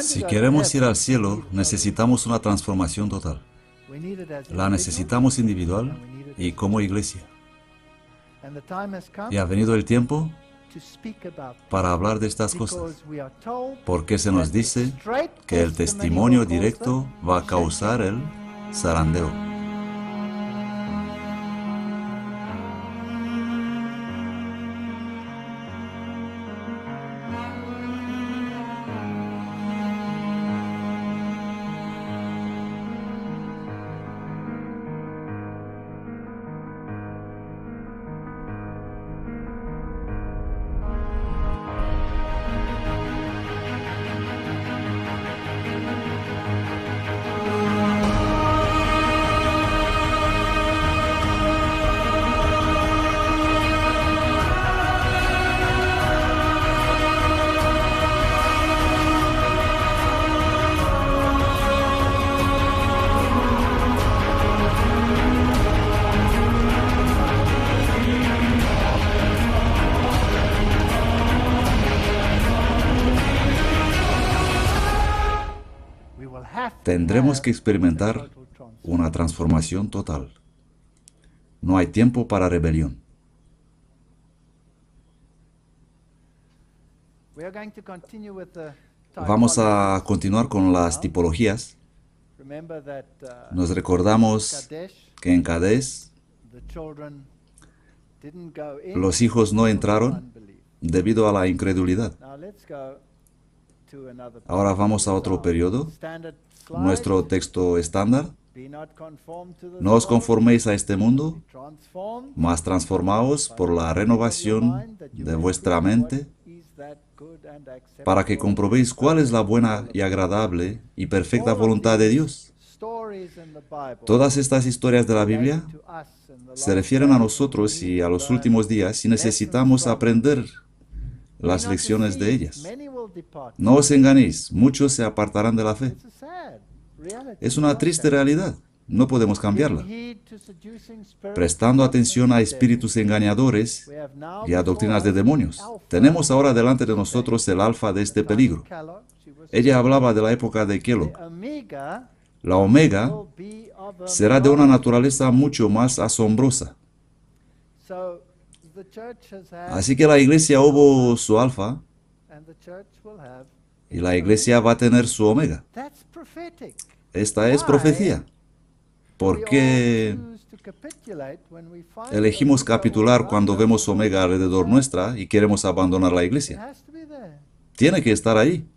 Si queremos ir al cielo, necesitamos una transformación total. La necesitamos individual y como iglesia. Y ha venido el tiempo para hablar de estas cosas, porque se nos dice que el testimonio directo va a causar el zarandeo. Tendremos que experimentar una transformación total. No hay tiempo para rebelión. Vamos a continuar con las tipologías. Nos recordamos que en Kadesh los hijos no entraron debido a la incredulidad. Ahora vamos a otro periodo. Nuestro texto estándar. No os conforméis a este mundo, mas transformaos por la renovación de vuestra mente, para que comprobéis cuál es la buena y agradable y perfecta voluntad de Dios. Todas estas historias de la Biblia se refieren a nosotros y a los últimos días y necesitamos aprender las lecciones de ellas. No os enganéis, muchos se apartarán de la fe. Es una triste realidad, no podemos cambiarla. Prestando atención a espíritus engañadores y a doctrinas de demonios, tenemos ahora delante de nosotros el alfa de este peligro. Ella hablaba de la época de Kellogg. La omega será de una naturaleza mucho más asombrosa. Así que la iglesia hubo su alfa y la iglesia va a tener su omega. Esta es profecía. ¿Por qué elegimos capitular cuando vemos omega alrededor nuestra y queremos abandonar la iglesia? Tiene que estar ahí.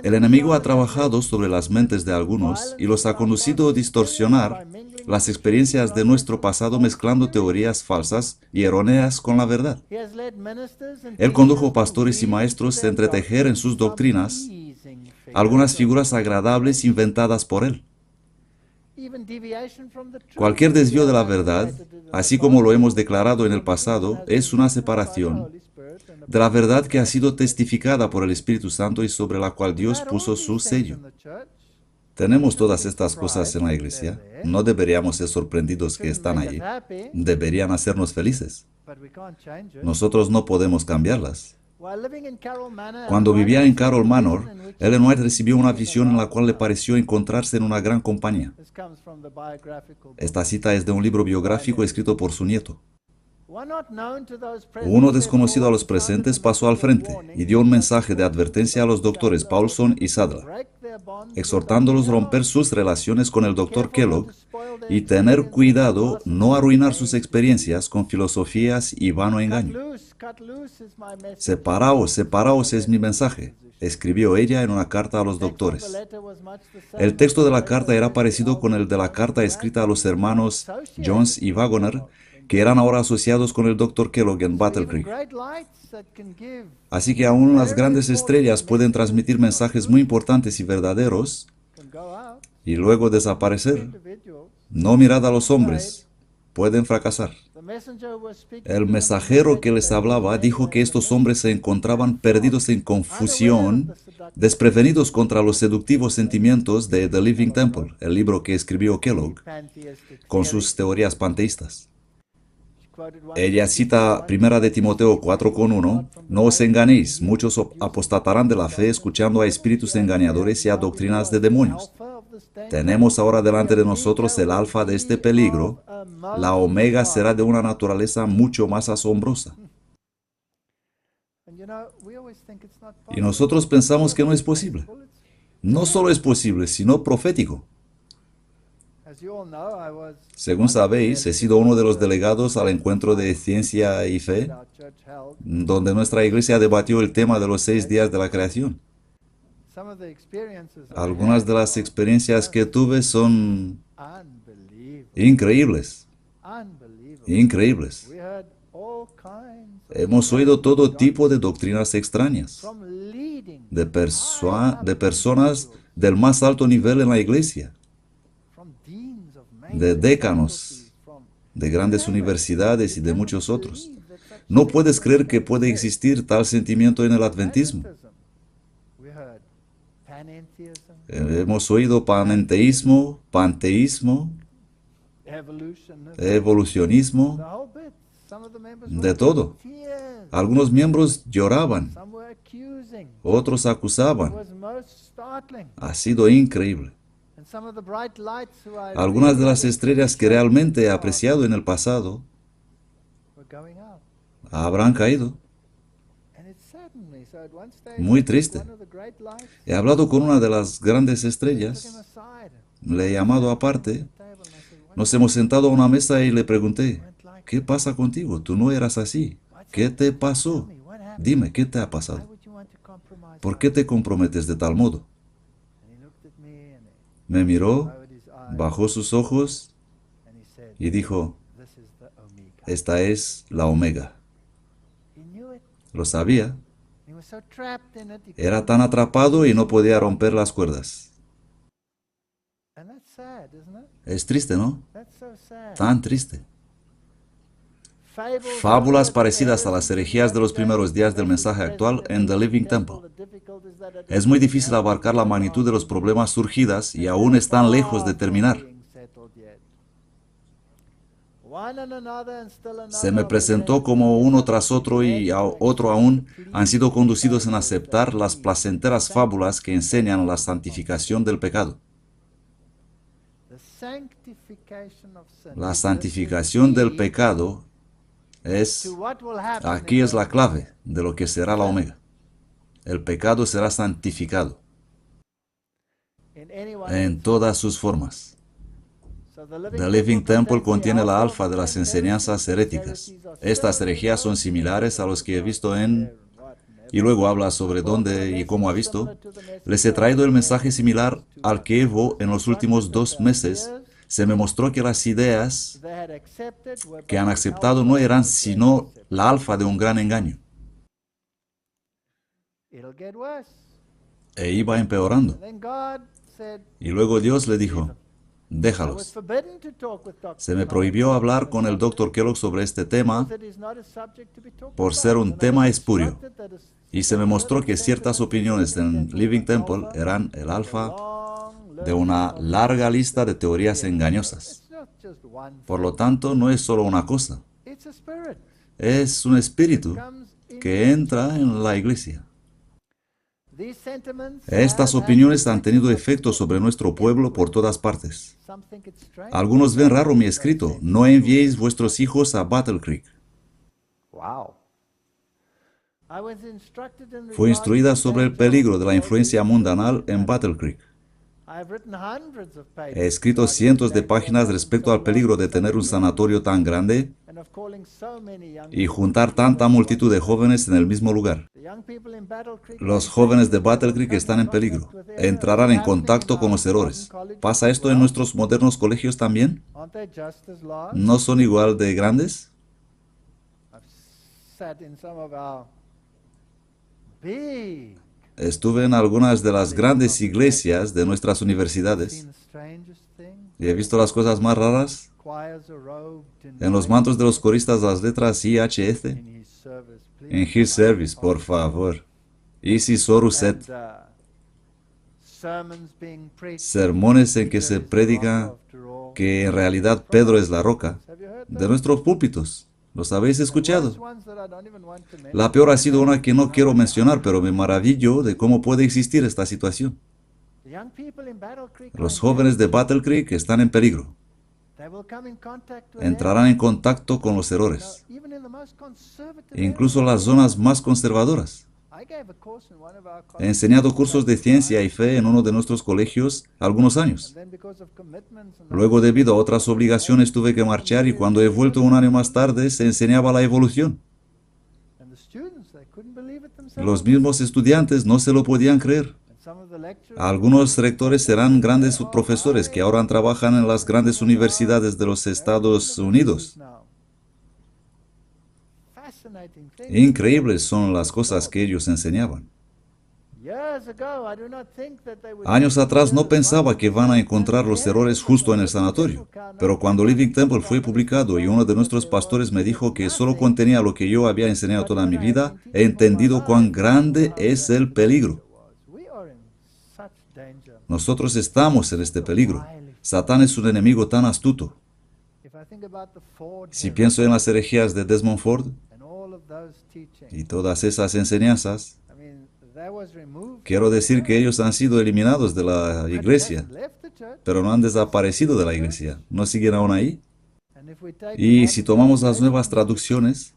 El enemigo ha trabajado sobre las mentes de algunos y los ha conducido a distorsionar las experiencias de nuestro pasado mezclando teorías falsas y erróneas con la verdad. Él condujo pastores y maestros a entretejer en sus doctrinas algunas figuras agradables inventadas por él. Cualquier desvío de la verdad, así como lo hemos declarado en el pasado, es una separación de la verdad que ha sido testificada por el Espíritu Santo y sobre la cual Dios puso su sello. Tenemos todas estas cosas en la iglesia. No deberíamos ser sorprendidos que están allí. Deberían hacernos felices. Nosotros no podemos cambiarlas. Cuando vivía en Carroll Manor, Ellen White recibió una visión en la cual le pareció encontrarse en una gran compañía. Esta cita es de un libro biográfico escrito por su nieto. Uno desconocido a los presentes pasó al frente y dio un mensaje de advertencia a los doctores Paulson y Sadler, exhortándolos a romper sus relaciones con el doctor Kellogg y tener cuidado no arruinar sus experiencias con filosofías y vano engaño. Separaos, separaos es mi mensaje, escribió ella en una carta a los doctores. El texto de la carta era parecido con el de la carta escrita a los hermanos Jones y Wagoner, que eran ahora asociados con el Dr. Kellogg en Battle Creek. Así que aún las grandes estrellas pueden transmitir mensajes muy importantes y verdaderos y luego desaparecer. No mirad a los hombres, pueden fracasar. El mensajero que les hablaba dijo que estos hombres se encontraban perdidos en confusión, desprevenidos contra los seductivos sentimientos de The Living Temple, el libro que escribió Kellogg, con sus teorías panteístas. Ella cita 1 de Timoteo 4:1, no os enganéis, muchos apostatarán de la fe escuchando a espíritus engañadores y a doctrinas de demonios. Tenemos ahora delante de nosotros el alfa de este peligro, la omega será de una naturaleza mucho más asombrosa. Y nosotros pensamos que no es posible. No solo es posible, sino profético. Según sabéis, he sido uno de los delegados al encuentro de ciencia y fe, donde nuestra iglesia debatió el tema de los 6 días de la creación. Algunas de las experiencias que tuve son increíbles, increíbles. Hemos oído todo tipo de doctrinas extrañas, de personas del más alto nivel en la iglesia, de décanos, de grandes universidades y de muchos otros. No puedes creer que puede existir tal sentimiento en el adventismo. Hemos oído panenteísmo, panteísmo, evolucionismo, de todo. Algunos miembros lloraban, otros acusaban. Ha sido increíble. Algunas de las estrellas que realmente he apreciado en el pasado habrán caído. Muy triste. He hablado con una de las grandes estrellas, le he llamado aparte, nos hemos sentado a una mesa y le pregunté, ¿qué pasa contigo? Tú no eras así. ¿Qué te pasó? Dime, ¿qué te ha pasado? ¿Por qué te comprometes de tal modo? Me miró, bajó sus ojos y dijo, esta es la omega. Lo sabía. Era tan atrapado y no podía romper las cuerdas. Es triste, ¿no? Tan triste. Fábulas parecidas a las herejías de los primeros días del mensaje actual en The Living Temple. Es muy difícil abarcar la magnitud de los problemas surgidas y aún están lejos de terminar. Se me presentó como uno tras otro y otro aún han sido conducidos en aceptar las placenteras fábulas que enseñan la santificación del pecado. La santificación del pecado aquí es la clave de lo que será la omega. El pecado será santificado en todas sus formas. The Living Temple contiene la alfa de las enseñanzas heréticas. Estas herejías son similares a los que he visto en... Y luego habla sobre dónde y cómo ha visto. Les he traído el mensaje similar al que Evo en los últimos 2 meses. Se me mostró que las ideas que han aceptado no eran sino la alfa de un gran engaño. E iba empeorando. Y luego Dios le dijo, déjalos. Se me prohibió hablar con el Dr. Kellogg sobre este tema por ser un tema espurio. Y se me mostró que ciertas opiniones en Living Temple eran el alfa de una larga lista de teorías engañosas. Por lo tanto, no es solo una cosa. Es un espíritu que entra en la iglesia. Estas opiniones han tenido efecto sobre nuestro pueblo por todas partes. Algunos ven raro mi escrito, no enviéis vuestros hijos a Battle Creek. Fue instruida sobre el peligro de la influencia mundanal en Battle Creek. He escrito cientos de páginas respecto al peligro de tener un sanatorio tan grande y juntar tanta multitud de jóvenes en el mismo lugar. Los jóvenes de Battle Creek están en peligro. Entrarán en contacto con los errores. ¿Pasa esto en nuestros modernos colegios también? ¿No son igual de grandes? Estuve en algunas de las grandes iglesias de nuestras universidades y he visto las cosas más raras. En los mantos de los coristas las letras IHF. En His Service, por favor. Isi Soruset. Sermones en que se predica que en realidad Pedro es la roca de nuestros púlpitos. ¿Los habéis escuchado? La peor ha sido una que no quiero mencionar, pero me maravillo de cómo puede existir esta situación. Los jóvenes de Battle Creek están en peligro. Entrarán en contacto con los errores, incluso las zonas más conservadoras. He enseñado cursos de ciencia y fe en uno de nuestros colegios algunos años. Luego, debido a otras obligaciones, tuve que marchar y cuando he vuelto un año más tarde, se enseñaba la evolución. Los mismos estudiantes no se lo podían creer. Algunos rectores serán grandes profesores que ahora trabajan en las grandes universidades de los Estados Unidos. Increíbles son las cosas que ellos enseñaban. Años atrás no pensaba que van a encontrar los errores justo en el sanatorio, pero cuando Living Temple fue publicado y uno de nuestros pastores me dijo que solo contenía lo que yo había enseñado toda mi vida, he entendido cuán grande es el peligro. Nosotros estamos en este peligro. Satán es un enemigo tan astuto. Si pienso en las herejías de Desmond Ford y todas esas enseñanzas, quiero decir que ellos han sido eliminados de la iglesia, pero no han desaparecido de la iglesia. ¿No siguen aún ahí? Y si tomamos las nuevas traducciones,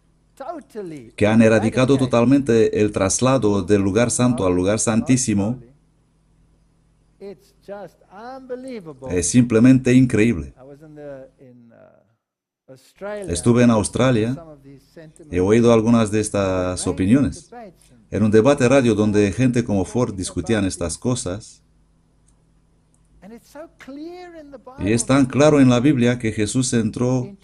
que han erradicado totalmente el traslado del lugar santo al lugar santísimo, es simplemente increíble. Estuve en Australia, he oído algunas de estas opiniones. En un debate radio donde gente como Ford discutían estas cosas, y es tan claro en la Biblia que Jesús entró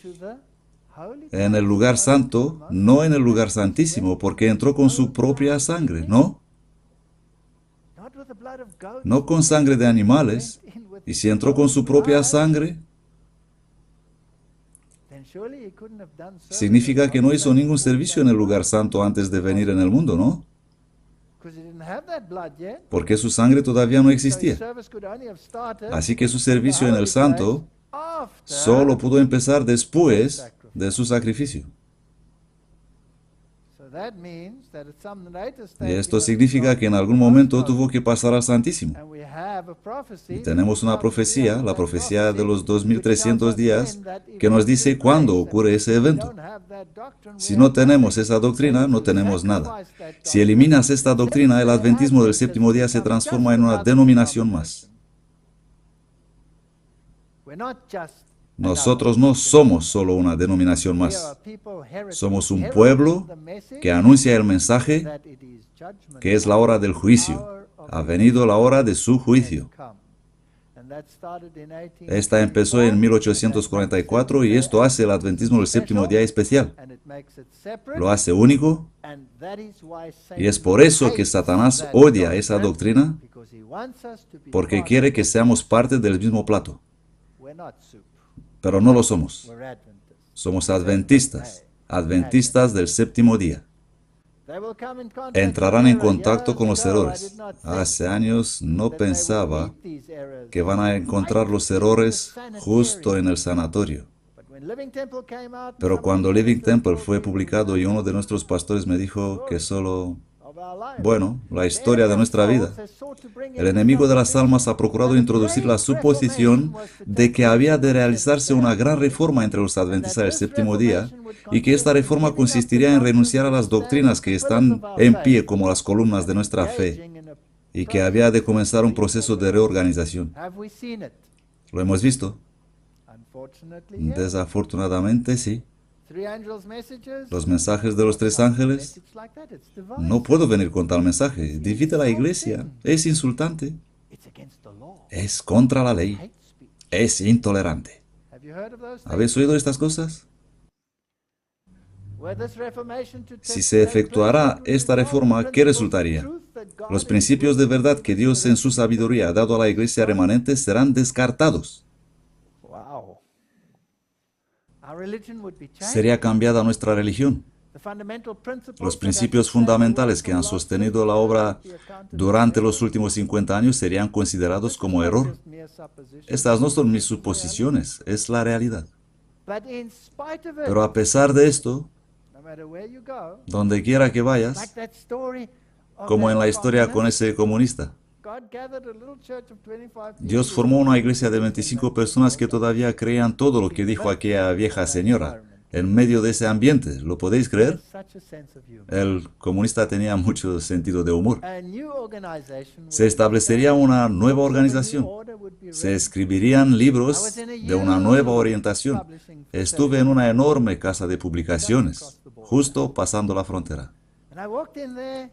en el lugar santo, no en el lugar santísimo, porque entró con su propia sangre, ¿no? No con sangre de animales, y si entró con su propia sangre, significa que no hizo ningún servicio en el lugar santo antes de venir en el mundo, ¿no? Porque su sangre todavía no existía. Así que su servicio en el santo solo pudo empezar después de su sacrificio. Y esto significa que en algún momento tuvo que pasar al Santísimo. Y tenemos una profecía, la profecía de los 2300 días, que nos dice cuándo ocurre ese evento. Si no tenemos esa doctrina, no tenemos nada. Si eliminas esta doctrina, el adventismo del séptimo día se transforma en una denominación más. Nosotros no somos solo una denominación más. Somos un pueblo que anuncia el mensaje que es la hora del juicio. Ha venido la hora de su juicio. Esta empezó en 1844 y esto hace el adventismo del séptimo día especial. Lo hace único y es por eso que Satanás odia esa doctrina, porque quiere que seamos parte del mismo plato. Pero no lo somos. Somos adventistas, adventistas del séptimo día. Entrarán en contacto con los errores. Hace años no pensaba que van a encontrar los errores justo en el sanatorio. Pero cuando Living Temple fue publicado y uno de nuestros pastores me dijo que solo, la historia de nuestra vida. El enemigo de las almas ha procurado introducir la suposición de que había de realizarse una gran reforma entre los adventistas del séptimo día y que esta reforma consistiría en renunciar a las doctrinas que están en pie como las columnas de nuestra fe y que había de comenzar un proceso de reorganización. ¿Lo hemos visto? Desafortunadamente, sí. Los mensajes de los tres ángeles. No puedo venir con tal mensaje. Divide la iglesia. Es insultante. Es contra la ley. Es intolerante. ¿Habéis oído estas cosas? Si se efectuara esta reforma, ¿qué resultaría? Los principios de verdad que Dios en su sabiduría ha dado a la iglesia remanente serán descartados. Sería cambiada nuestra religión. Los principios fundamentales que han sostenido la obra durante los últimos 50 años serían considerados como error. Estas no son mis suposiciones, es la realidad. Pero a pesar de esto, donde quiera que vayas, como en la historia con ese comunista, Dios formó una iglesia de 25 personas que todavía creían todo lo que dijo aquella vieja señora, en medio de ese ambiente. ¿Lo podéis creer? El comunista tenía mucho sentido de humor. Se establecería una nueva organización. Se escribirían libros de una nueva orientación. Estuve en una enorme casa de publicaciones, justo pasando la frontera.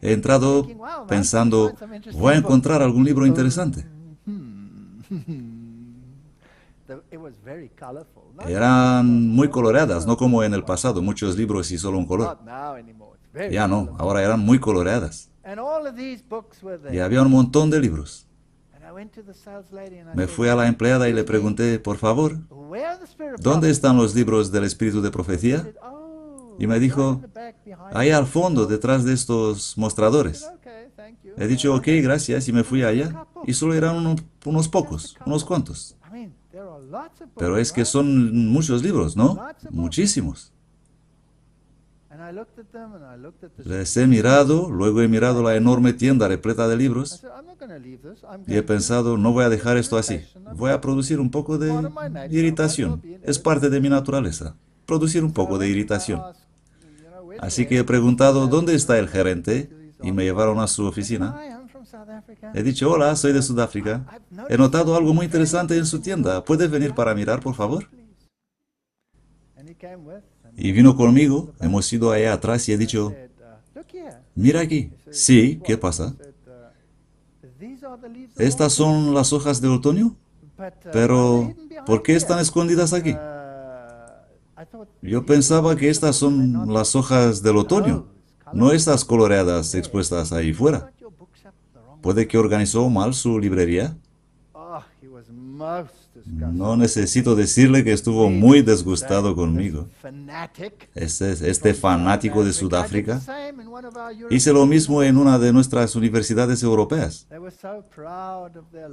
He entrado pensando, voy a encontrar algún libro interesante. Eran muy coloreadas, no como en el pasado, muchos libros y solo un color. Ya no, ahora eran muy coloreadas. Y había un montón de libros. Me fui a la empleada y le pregunté, por favor, ¿dónde están los libros del espíritu de profecía? Y me dijo, ahí al fondo, detrás de estos mostradores. He dicho, ok, gracias, y me fui allá. Y solo eran unos pocos, unos cuantos. Pero es que son muchos libros, ¿no? Muchísimos. Les he mirado, luego he mirado la enorme tienda repleta de libros y he pensado, no voy a dejar esto así. Voy a producir un poco de irritación. Es parte de mi naturaleza, producir un poco de irritación. Así que he preguntado, ¿dónde está el gerente? Y me llevaron a su oficina. He dicho, hola, soy de Sudáfrica. He notado algo muy interesante en su tienda. ¿Puedes venir para mirar, por favor? Y vino conmigo. Hemos ido allá atrás y he dicho, mira aquí. Sí, ¿qué pasa? ¿Estas son las hojas de otoño? Pero, ¿por qué están escondidas aquí? Yo pensaba que estas son las hojas del otoño, no estas coloreadas expuestas ahí fuera. ¿Puede que organizó mal su librería? No necesito decirle que estuvo muy disgustado conmigo. Este fanático de Sudáfrica. Hice lo mismo en una de nuestras universidades europeas.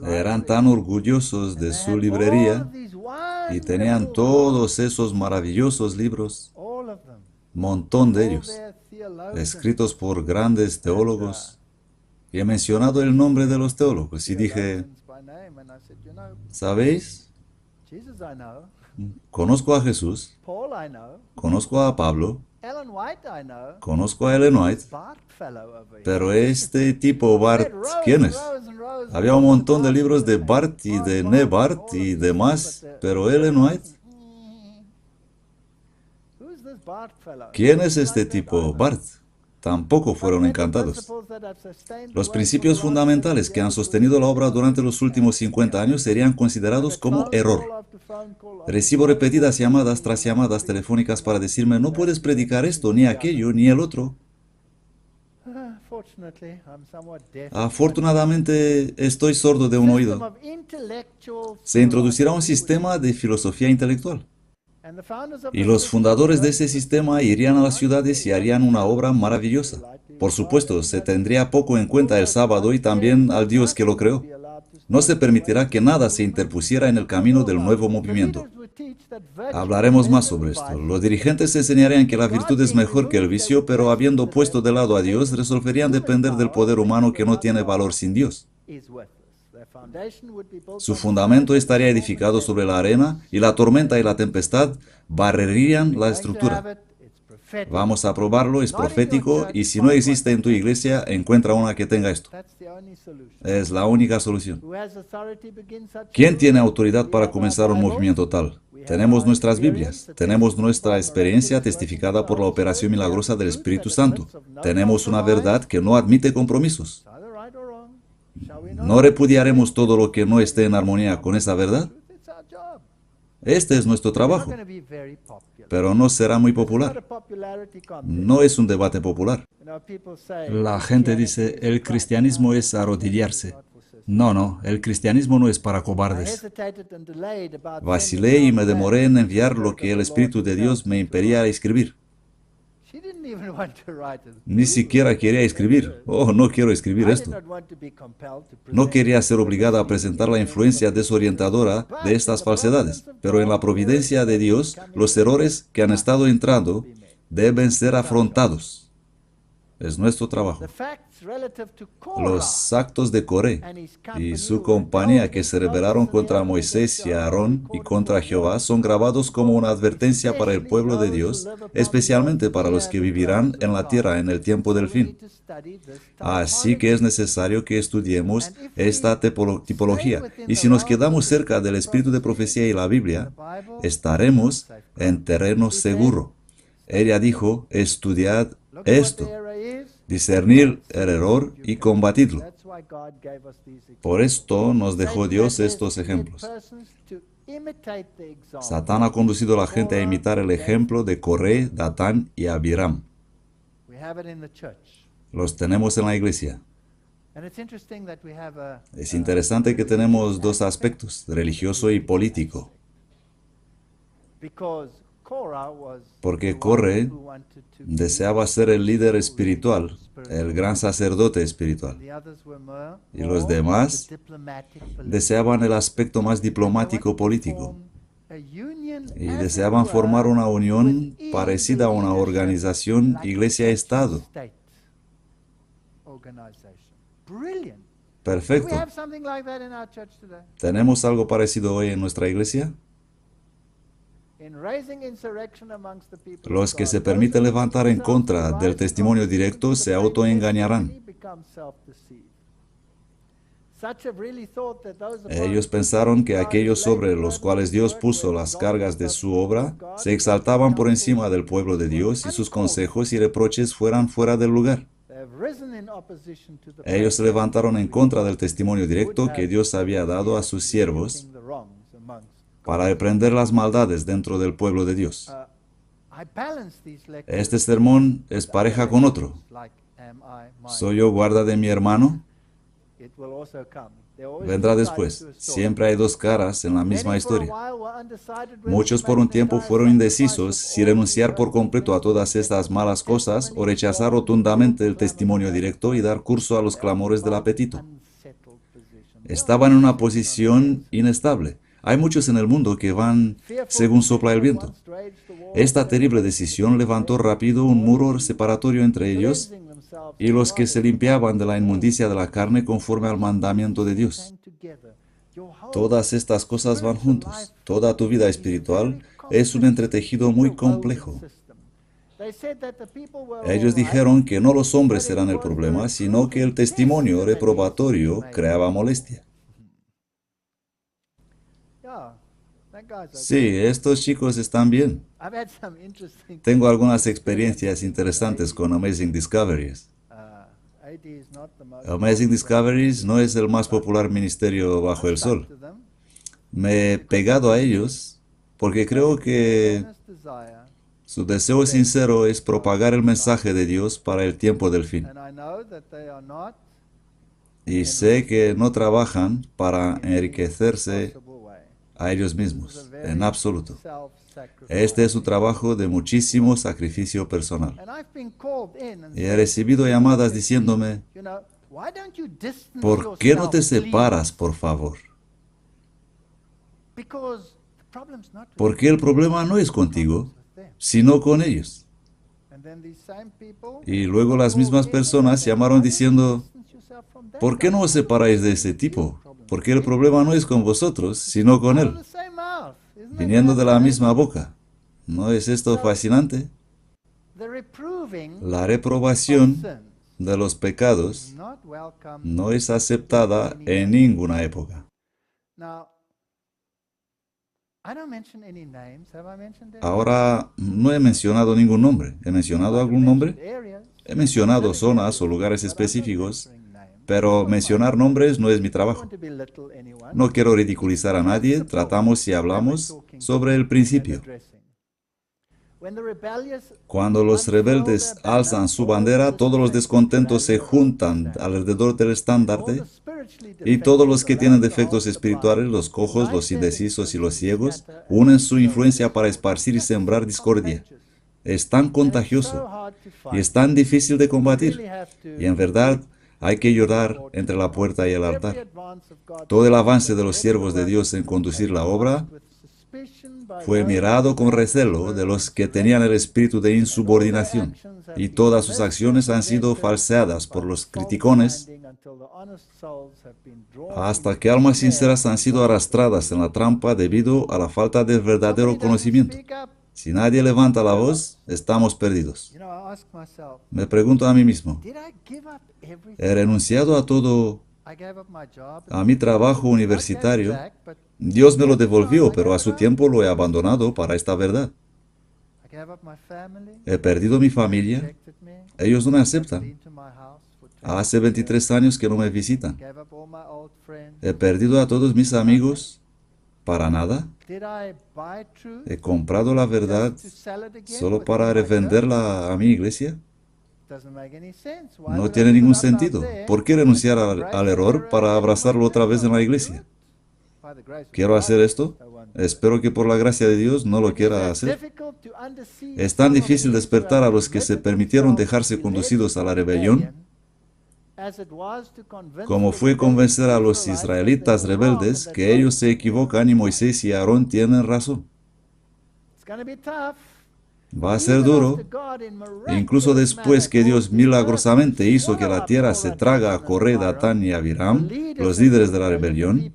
Eran tan orgullosos de su librería y tenían todos esos maravillosos libros, montón de ellos, escritos por grandes teólogos. Y he mencionado el nombre de los teólogos y dije, ¿sabéis? Conozco a Jesús, conozco a Pablo, conozco a Ellen White, pero este tipo Bart, ¿quién es? Había un montón de libros de Bart y de Nebart y demás, pero Ellen White, ¿quién es este tipo Bart? Tampoco fueron encantados. Los principios fundamentales que han sostenido la obra durante los últimos 50 años serían considerados como error. Recibo repetidas llamadas tras llamadas telefónicas para decirme, no puedes predicar esto, ni aquello, ni el otro. Afortunadamente, estoy sordo de un oído. Se introducirá un sistema de filosofía intelectual. Y los fundadores de ese sistema irían a las ciudades y harían una obra maravillosa. Por supuesto, se tendría poco en cuenta el sábado y también al Dios que lo creó. No se permitirá que nada se interpusiera en el camino del nuevo movimiento. Hablaremos más sobre esto. Los dirigentes enseñarían que la virtud es mejor que el vicio, pero habiendo puesto de lado a Dios, resolverían depender del poder humano que no tiene valor sin Dios. Su fundamento estaría edificado sobre la arena y la tormenta y la tempestad barrerían la estructura. Vamos a probarlo, es profético y si no existe en tu iglesia, encuentra una que tenga esto. Es la única solución. ¿Quién tiene autoridad para comenzar un movimiento tal? Tenemos nuestras Biblias, tenemos nuestra experiencia testificada por la operación milagrosa del Espíritu Santo. Tenemos una verdad que no admite compromisos. ¿No repudiaremos todo lo que no esté en armonía con esa verdad? Este es nuestro trabajo, pero no será muy popular. No es un debate popular. La gente dice, el cristianismo es arrodillarse. No, el cristianismo no es para cobardes. Vacilé y me demoré en enviar lo que el Espíritu de Dios me impedía escribir. Ni siquiera quería escribir. Oh, no quiero escribir esto. No quería ser obligada a presentar la influencia desorientadora de estas falsedades, pero en la providencia de Dios, los errores que han estado entrando deben ser afrontados. Es nuestro trabajo. Los actos de Coré y su compañía que se rebelaron contra Moisés y Aarón y contra Jehová son grabados como una advertencia para el pueblo de Dios, especialmente para los que vivirán en la tierra en el tiempo del fin. Así que es necesario que estudiemos esta tipología, y si nos quedamos cerca del espíritu de profecía y la Biblia, estaremos en terreno seguro. Ella dijo, estudiad esto, discernir el error y combatidlo. Por esto nos dejó Dios estos ejemplos. Satán ha conducido a la gente a imitar el ejemplo de Coré, Datán y Abiram. Los tenemos en la iglesia. Es interesante que tenemos dos aspectos, religioso y político. Porque Coré deseaba ser el líder espiritual, el gran sacerdote espiritual. Y los demás deseaban el aspecto más diplomático político. Y deseaban formar una unión parecida a una organización iglesia-estado. Perfecto. ¿Tenemos algo parecido hoy en nuestra iglesia? Los que se permiten levantar en contra del testimonio directo se autoengañarán. Ellos pensaron que aquellos sobre los cuales Dios puso las cargas de su obra se exaltaban por encima del pueblo de Dios y sus consejos y reproches fueran fuera del lugar. Ellos se levantaron en contra del testimonio directo que Dios había dado a sus siervos para reprender las maldades dentro del pueblo de Dios. Este sermón es pareja con otro. ¿Soy yo guarda de mi hermano? Vendrá después. Siempre hay dos caras en la misma historia. Muchos por un tiempo fueron indecisos si renunciar por completo a todas estas malas cosas o rechazar rotundamente el testimonio directo y dar curso a los clamores del apetito. Estaban en una posición inestable. Hay muchos en el mundo que van según sopla el viento. Esta terrible decisión levantó rápido un muro separatorio entre ellos y los que se limpiaban de la inmundicia de la carne conforme al mandamiento de Dios. Todas estas cosas van juntos. Toda tu vida espiritual es un entretejido muy complejo. Ellos dijeron que no los hombres eran el problema, sino que el testimonio reprobatorio creaba molestia. Sí, estos chicos están bien. Tengo algunas experiencias interesantes con Amazing Discoveries. Amazing Discoveries no es el más popular ministerio bajo el sol. Me he pegado a ellos porque creo que su deseo sincero es propagar el mensaje de Dios para el tiempo del fin. Y sé que no trabajan para enriquecerse a ellos mismos, en absoluto. Este es un trabajo de muchísimo sacrificio personal. Y he recibido llamadas diciéndome, ¿por qué no te separas, por favor? Porque el problema no es contigo, sino con ellos. Y luego las mismas personas llamaron diciendo, ¿por qué no os separáis de ese tipo? Porque el problema no es con vosotros, sino con él. Viniendo de la misma boca. ¿No es esto fascinante? La reprobación de los pecados no es aceptada en ninguna época. Ahora no he mencionado ningún nombre. ¿He mencionado algún nombre? He mencionado zonas o lugares específicos, pero mencionar nombres no es mi trabajo. No quiero ridiculizar a nadie, tratamos y hablamos sobre el principio. Cuando los rebeldes alzan su bandera, todos los descontentos se juntan alrededor del estandarte y todos los que tienen defectos espirituales, los cojos, los indecisos y los ciegos, unen su influencia para esparcir y sembrar discordia. es tan contagioso y es tan difícil de combatir. Y en verdad hay que llorar entre la puerta y el altar. Todo el avance de los siervos de Dios en conducir la obra fue mirado con recelo de los que tenían el espíritu de insubordinación, y todas sus acciones han sido falseadas por los criticones hasta que almas sinceras han sido arrastradas en la trampa debido a la falta de verdadero conocimiento. Si nadie levanta la voz, estamos perdidos. Me pregunto a mí mismo, ¿he renunciado a todo, a mi trabajo universitario? Dios me lo devolvió, pero a su tiempo lo he abandonado para esta verdad. He perdido mi familia. Ellos no me aceptan. Hace 23 años que no me visitan. He perdido a todos mis amigos. ¿Para nada? ¿He comprado la verdad solo para revenderla a mi iglesia? No tiene ningún sentido. ¿Por qué renunciar al error para abrazarlo otra vez en la iglesia? ¿Quiero hacer esto? Espero que por la gracia de Dios no lo quiera hacer. Es tan difícil despertar a los que se permitieron dejarse conducidos a la rebelión como fue convencer a los israelitas rebeldes que ellos se equivocan y Moisés y Aarón tienen razón. Va a ser duro, incluso después que Dios milagrosamente hizo que la tierra se traga a Coré, Datán y Abiram, los líderes de la rebelión.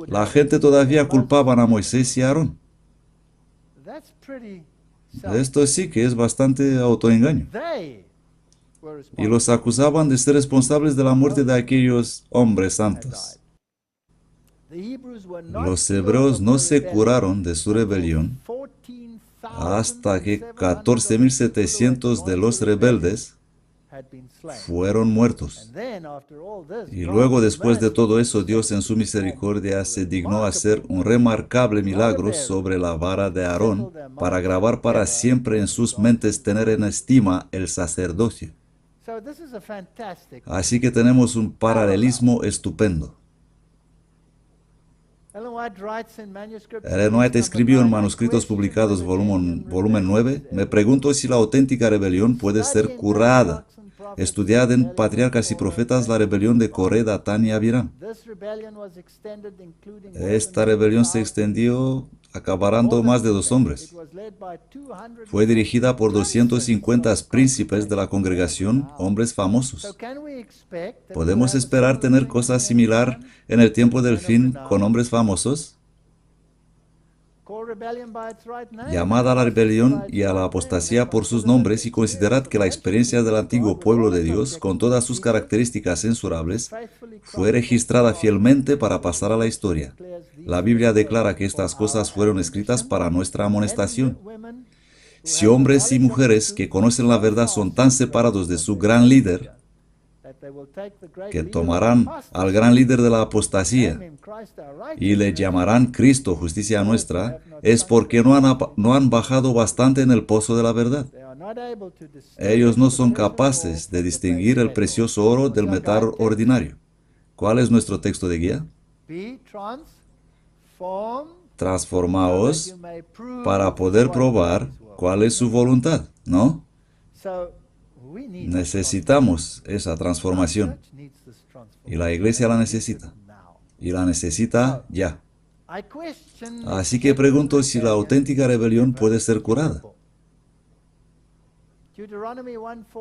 La gente todavía culpaba a Moisés y a Aarón. Esto sí que es bastante autoengaño. Y los acusaban de ser responsables de la muerte de aquellos hombres santos. Los hebreos no se curaron de su rebelión hasta que 14.700 de los rebeldes fueron muertos. Y luego, después de todo eso, Dios en su misericordia se dignó a hacer un remarcable milagro sobre la vara de Aarón para grabar para siempre en sus mentes tener en estima el sacerdocio. Así que tenemos un paralelismo estupendo. Ellen White escribió en Manuscritos Publicados, volumen 9, me pregunto si la auténtica rebelión puede ser curada. Estudiad en Patriarcas y Profetas la rebelión de Coré, Datán y Abiram. Esta rebelión se extendió acaparando más de 2 hombres. Fue dirigida por 250 príncipes de la congregación, hombres famosos. ¿Podemos esperar tener cosas similar en el tiempo del fin con hombres famosos? Llamad a la rebelión y a la apostasía por sus nombres y considerad que la experiencia del antiguo pueblo de Dios, con todas sus características censurables, fue registrada fielmente para pasar a la historia. La Biblia declara que estas cosas fueron escritas para nuestra amonestación. Si hombres y mujeres que conocen la verdad son tan separados de su gran líder, que tomarán al gran líder de la apostasía y le llamarán Cristo, justicia nuestra, es porque no han bajado bastante en el pozo de la verdad. Ellos no son capaces de distinguir el precioso oro del metal ordinario. ¿Cuál es nuestro texto de guía? Transformaos para poder probar cuál es su voluntad, ¿no? Necesitamos esa transformación. Y la iglesia la necesita. Y la necesita ya. Así que pregunto si la auténtica rebelión puede ser curada.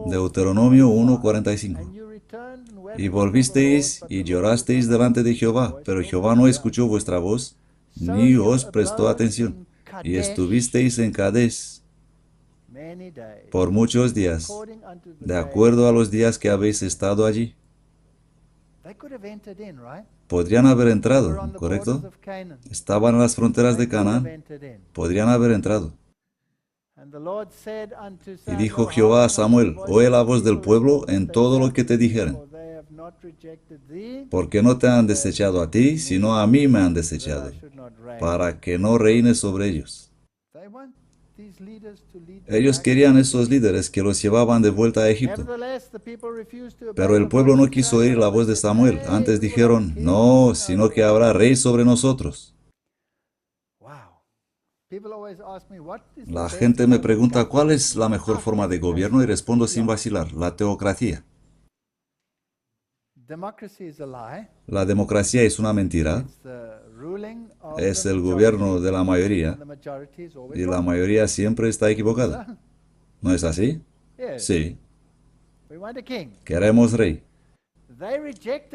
Deuteronomio 1:45. Y volvisteis y llorasteis delante de Jehová, pero Jehová no escuchó vuestra voz, ni os prestó atención. Y estuvisteis en Cades por muchos días, de acuerdo a los días que habéis estado allí. Podrían haber entrado, ¿correcto? Estaban en las fronteras de Canaán. Podrían haber entrado. Y dijo Jehová a Samuel, oye la voz del pueblo en todo lo que te dijeren, porque no te han desechado a ti, sino a mí me han desechado, para que no reines sobre ellos. Ellos querían esos líderes que los llevaban de vuelta a Egipto. Pero el pueblo no quiso oír la voz de Samuel. Antes dijeron, no, sino que habrá rey sobre nosotros. La gente me pregunta cuál es la mejor forma de gobierno y respondo sin vacilar, la teocracia. La democracia es una mentira, es el gobierno de la mayoría y la mayoría siempre está equivocada. ¿No es así? Sí, queremos rey.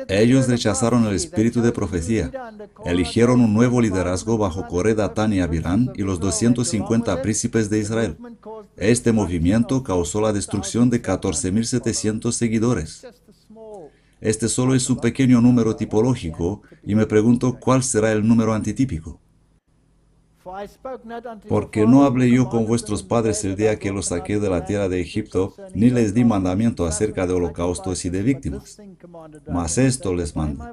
Ellos rechazaron el espíritu de profecía, eligieron un nuevo liderazgo bajo Coré, Datán y Abirán y los 250 príncipes de Israel. Este movimiento causó la destrucción de 14.700 seguidores. Este solo es un pequeño número tipológico y me pregunto cuál será el número antitípico. Porque no hablé yo con vuestros padres el día que los saqué de la tierra de Egipto, ni les di mandamiento acerca de holocaustos y de víctimas. Mas esto les mando,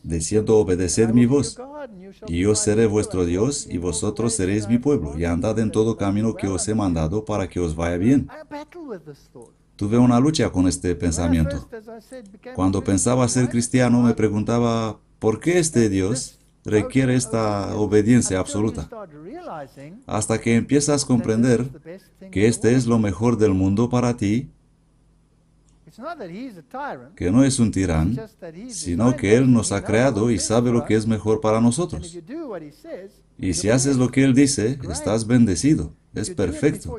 diciendo obedeced mi voz, y yo seré vuestro Dios, y vosotros seréis mi pueblo, y andad en todo camino que os he mandado para que os vaya bien. Tuve una lucha con este pensamiento. Cuando pensaba ser cristiano, me preguntaba, ¿por qué este Dios requiere esta obediencia absoluta? Hasta que empiezas a comprender que este es lo mejor del mundo para ti, que no es un tirán, sino que Él nos ha creado y sabe lo que es mejor para nosotros. Y si haces lo que Él dice, estás bendecido, es perfecto.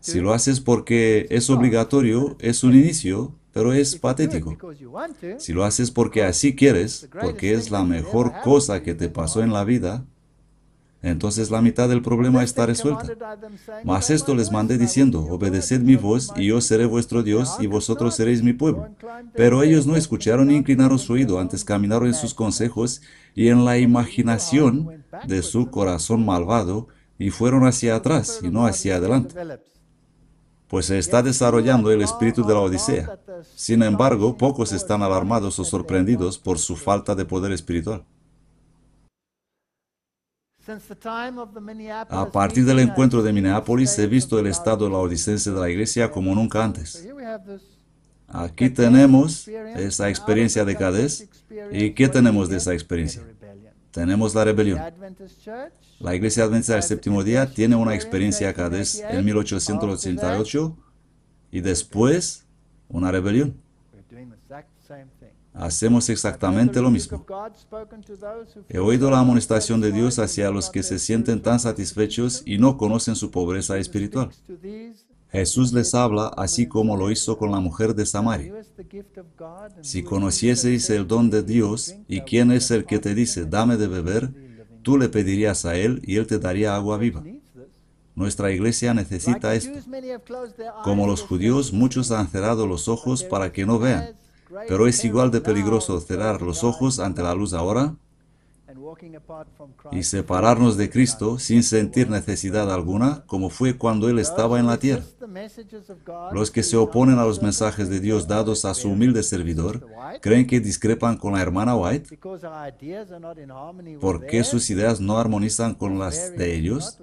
Si lo haces porque es obligatorio, es un inicio, pero es patético. Si lo haces porque así quieres, porque es la mejor cosa que te pasó en la vida, entonces la mitad del problema está resuelta. Mas esto les mandé diciendo, obedeced mi voz, y yo seré vuestro Dios, y vosotros seréis mi pueblo. Pero ellos no escucharon ni inclinaron su oído, antes caminaron en sus consejos y en la imaginación de su corazón malvado, y fueron hacia atrás y no hacia adelante. Pues se está desarrollando el espíritu de la Odisea. Sin embargo, pocos están alarmados o sorprendidos por su falta de poder espiritual. A partir del encuentro de Minneapolis, he visto el estado laodicense de la iglesia como nunca antes. Aquí tenemos esa experiencia de Cadés. ¿Y qué tenemos de esa experiencia? Tenemos la rebelión. La Iglesia Adventista del Séptimo Día tiene una experiencia Cadés en 1888 y después una rebelión. Hacemos exactamente lo mismo. He oído la amonestación de Dios hacia los que se sienten tan satisfechos y no conocen su pobreza espiritual. Jesús les habla así como lo hizo con la mujer de Samaria. Si conocieseis el don de Dios y quién es el que te dice, dame de beber, tú le pedirías a Él y Él te daría agua viva. Nuestra iglesia necesita esto. Como los judíos, muchos han cerrado los ojos para que no vean. Pero es igual de peligroso cerrar los ojos ante la luz ahora y separarnos de Cristo sin sentir necesidad alguna, como fue cuando Él estaba en la tierra. Los que se oponen a los mensajes de Dios dados a su humilde servidor, creen que discrepan con la hermana White, porque sus ideas no armonizan con las de ellos.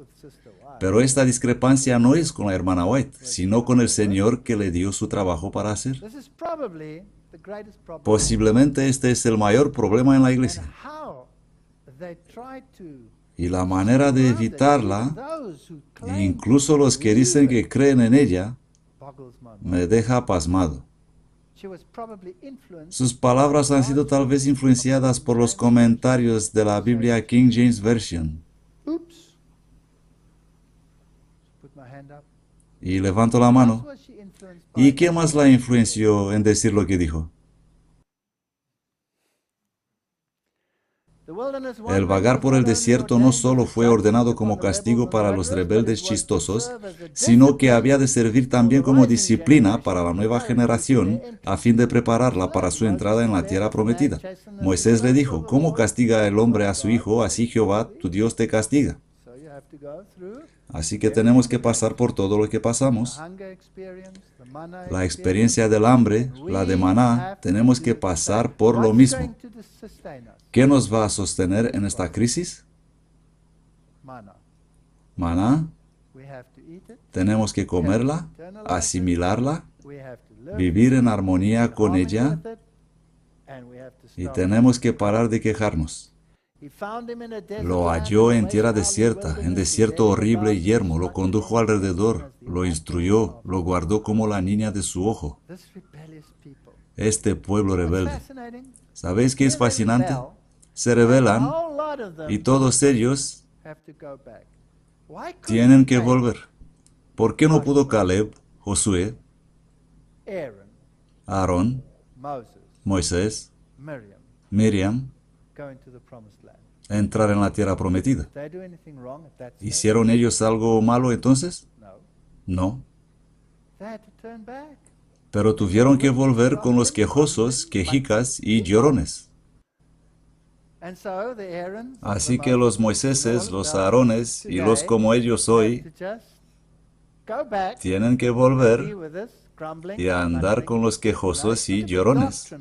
Pero esta discrepancia no es con la hermana White, sino con el Señor que le dio su trabajo para hacer. Posiblemente este es el mayor problema en la iglesia. Y la manera de evitarla, incluso los que dicen que creen en ella, me deja pasmado. Sus palabras han sido tal vez influenciadas por los comentarios de la Biblia King James Version. Y levanto la mano. ¿Y qué más la influenció en decir lo que dijo? El vagar por el desierto no solo fue ordenado como castigo para los rebeldes chistosos, sino que había de servir también como disciplina para la nueva generación, a fin de prepararla para su entrada en la tierra prometida. Moisés le dijo, ¿cómo castiga el hombre a su hijo? Así Jehová, tu Dios, te castiga. Así que tenemos que pasar por todo lo que pasamos. La experiencia del hambre, la de maná, tenemos que pasar por lo mismo. ¿Qué nos va a sostener en esta crisis? Maná. Tenemos que comerla, asimilarla, vivir en armonía con ella y tenemos que parar de quejarnos. Lo halló en tierra desierta, en desierto horrible y yermo, lo condujo alrededor, lo instruyó, lo guardó como la niña de su ojo. Este pueblo rebelde. ¿Sabéis qué es fascinante? Se rebelan y todos ellos tienen que volver. ¿Por qué no pudo Caleb, Josué, Aarón, Moisés, Miriam entrar en la tierra prometida? ¿Hicieron ellos algo malo entonces? No. Pero tuvieron que volver con los quejosos, quejicas y llorones. Así que los Moiséses, los Aarones y los como ellos hoy tienen que volver y a andar con los quejosos y llorones.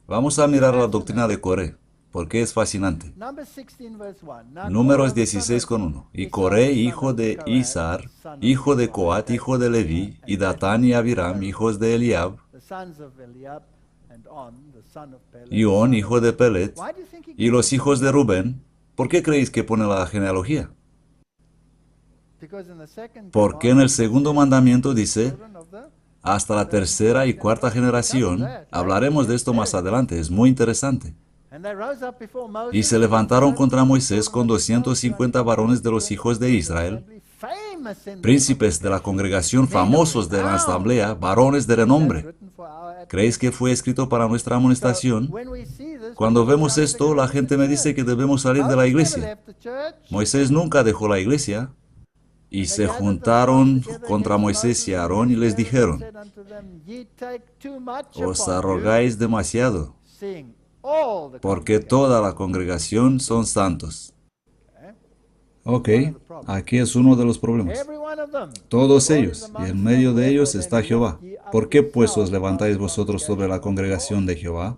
Vamos a mirar la doctrina de Coré, porque es fascinante. Números 16:1. Y Coré, hijo de Izar, hijo de Coat, hijo de Leví, y Datán y Abiram, hijos de Eliab, y On, hijo de Pelet, y los hijos de Rubén. ¿Por qué creéis que pone la genealogía? Porque en el segundo mandamiento dice, hasta la tercera y cuarta generación. Hablaremos de esto más adelante, es muy interesante. Y se levantaron contra Moisés con 250 varones de los hijos de Israel, príncipes de la congregación, famosos de la asamblea, varones de renombre. ¿Creéis que fue escrito para nuestra amonestación? Cuando vemos esto, la gente me dice que debemos salir de la iglesia. Moisés nunca dejó la iglesia. Y se juntaron contra Moisés y Aarón y les dijeron, os arrogáis demasiado, porque toda la congregación son santos. Ok, aquí es uno de los problemas. Todos ellos, y en medio de ellos está Jehová. ¿Por qué pues os levantáis vosotros sobre la congregación de Jehová?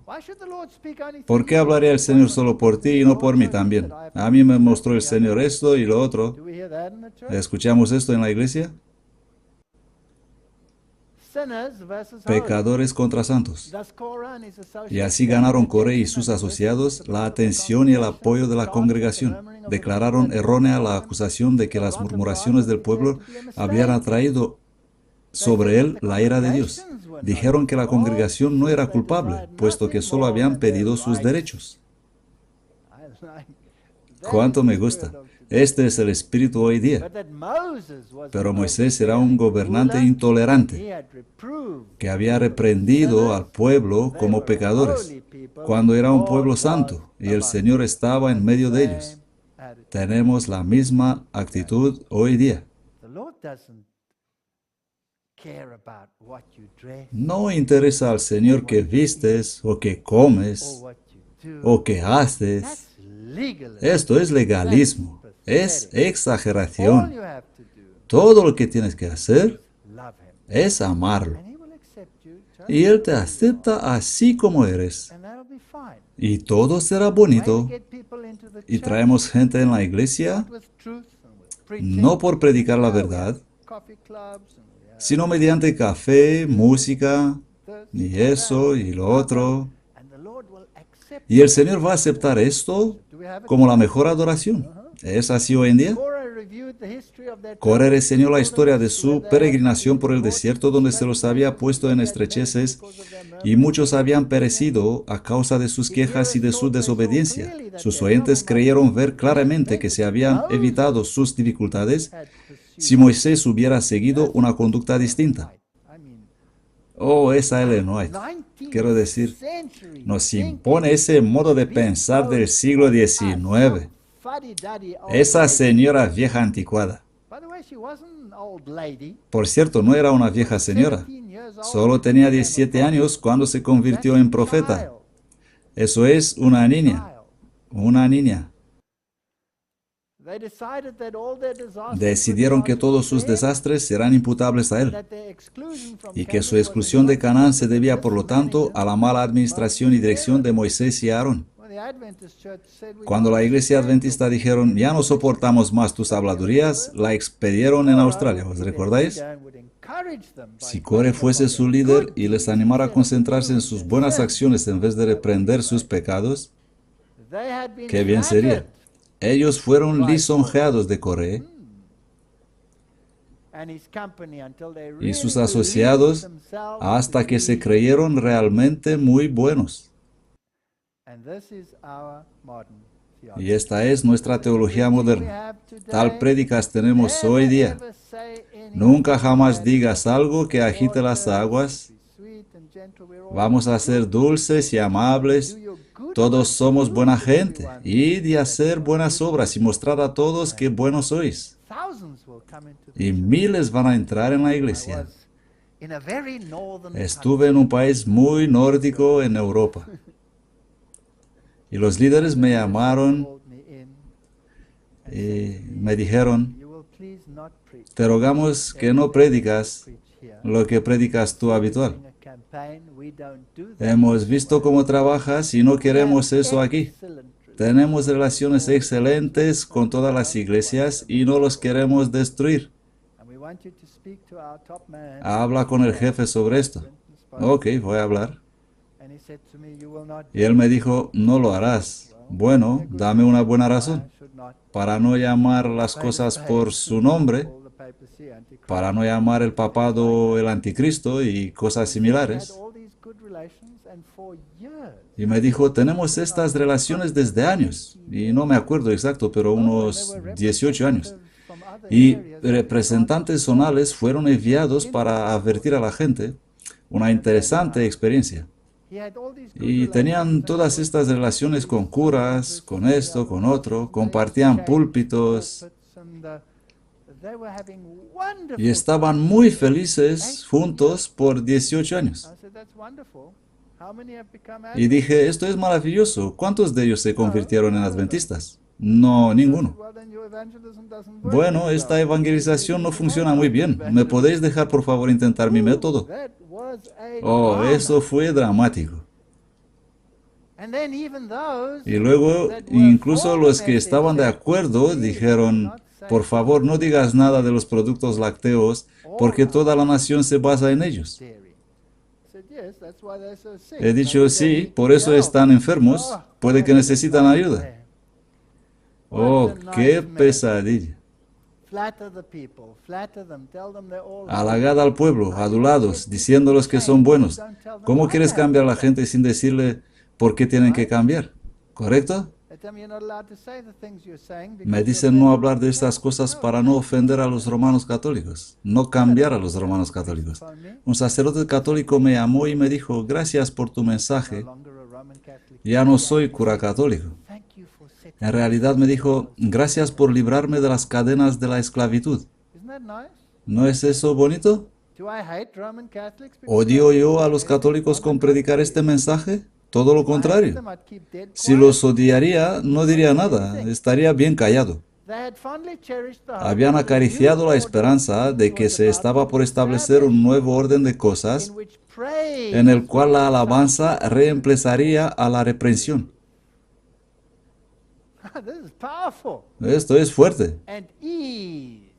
¿Por qué hablaría el Señor solo por ti y no por mí también? A mí me mostró el Señor esto y lo otro. ¿Escuchamos esto en la iglesia? Pecadores contra santos. Y así ganaron Coré y sus asociados la atención y el apoyo de la congregación. Declararon errónea la acusación de que las murmuraciones del pueblo habían atraído sobre él la ira de Dios. Dijeron que la congregación no era culpable, puesto que solo habían pedido sus derechos. ¿Cuánto me gusta? Este es el espíritu hoy día. Pero Moisés era un gobernante intolerante que había reprendido al pueblo como pecadores, cuando era un pueblo santo y el Señor estaba en medio de ellos. Tenemos la misma actitud hoy día. No interesa al Señor que vistes o que comes o que haces. Esto es legalismo. Es exageración. Todo lo que tienes que hacer es amarlo. Y Él te acepta así como eres. Y todo será bonito. Y traemos gente en la iglesia, no por predicar la verdad, sino mediante café, música, y eso y lo otro. Y el Señor va a aceptar esto como la mejor adoración. ¿Es así hoy en día? Coré reseñó la historia de su peregrinación por el desierto, donde se los había puesto en estrecheces y muchos habían perecido a causa de sus quejas y de su desobediencia. Sus oyentes creyeron ver claramente que se habían evitado sus dificultades si Moisés hubiera seguido una conducta distinta. Oh, esa Ellen White, quiero decir, nos impone ese modo de pensar del siglo XIX. Esa señora vieja anticuada. Por cierto, no era una vieja señora. Solo tenía 17 años cuando se convirtió en profeta. Eso es una niña. Una niña. Decidieron que todos sus desastres serán imputables a él y que su exclusión de Canaán se debía, por lo tanto, a la mala administración y dirección de Moisés y Aarón. Cuando la iglesia adventista dijeron, ya no soportamos más tus habladurías, la expedieron en Australia, ¿os recordáis? Si Coré fuese su líder y les animara a concentrarse en sus buenas acciones en vez de reprender sus pecados, Qué bien sería. Ellos fueron lisonjeados de Coré y sus asociados hasta que se creyeron realmente muy buenos. Y esta es nuestra teología moderna. Tal prédicas tenemos hoy día. Nunca jamás digas algo que agite las aguas. Vamos a ser dulces y amables. Todos somos buena gente. Id y hacer buenas obras y mostrar a todos que buenos sois. Y miles van a entrar en la iglesia. Estuve en un país muy nórdico en Europa. Y los líderes me llamaron y me dijeron, te rogamos que no predicas lo que predicas tú habitual. Hemos visto cómo trabajas y no queremos eso aquí. Tenemos relaciones excelentes con todas las iglesias y no los queremos destruir. Habla con el jefe sobre esto. Ok, voy a hablar. Y él me dijo, no lo harás. Bueno, dame una buena razón. Para no llamar las cosas por su nombre, para no llamar el papado el anticristo y cosas similares. Y me dijo, tenemos estas relaciones desde años. Y no me acuerdo exacto, pero unos 18 años. Y representantes zonales fueron enviados para advertir a la gente. Una interesante experiencia. Y tenían todas estas relaciones con curas, con esto, con otro, compartían púlpitos y estaban muy felices juntos por 18 años. Y dije, esto es maravilloso, ¿cuántos de ellos se convirtieron en adventistas? No, ninguno. Bueno, esta evangelización no funciona muy bien. ¿Me podéis dejar por favor intentar mi método? Oh, eso fue dramático. Y luego, incluso los que estaban de acuerdo dijeron, por favor no digas nada de los productos lácteos, porque toda la nación se basa en ellos. He dicho, sí, por eso están enfermos, puede que necesitan ayuda. Oh, qué pesadilla. Halagad al pueblo, adulados, diciéndolos que son buenos. ¿Cómo quieres cambiar a la gente sin decirle por qué tienen que cambiar? ¿Correcto? Me dicen no hablar de estas cosas para no ofender a los romanos católicos, no cambiar a los romanos católicos. Un sacerdote católico me llamó y me dijo, gracias por tu mensaje, ya no soy cura católico. En realidad me dijo, gracias por librarme de las cadenas de la esclavitud. ¿No es eso bonito? ¿Odio yo a los católicos con predicar este mensaje? Todo lo contrario. Si los odiaría, no diría nada, estaría bien callado. Habían acariciado la esperanza de que se estaba por establecer un nuevo orden de cosas en el cual la alabanza reemplazaría a la reprensión. Esto es fuerte. Y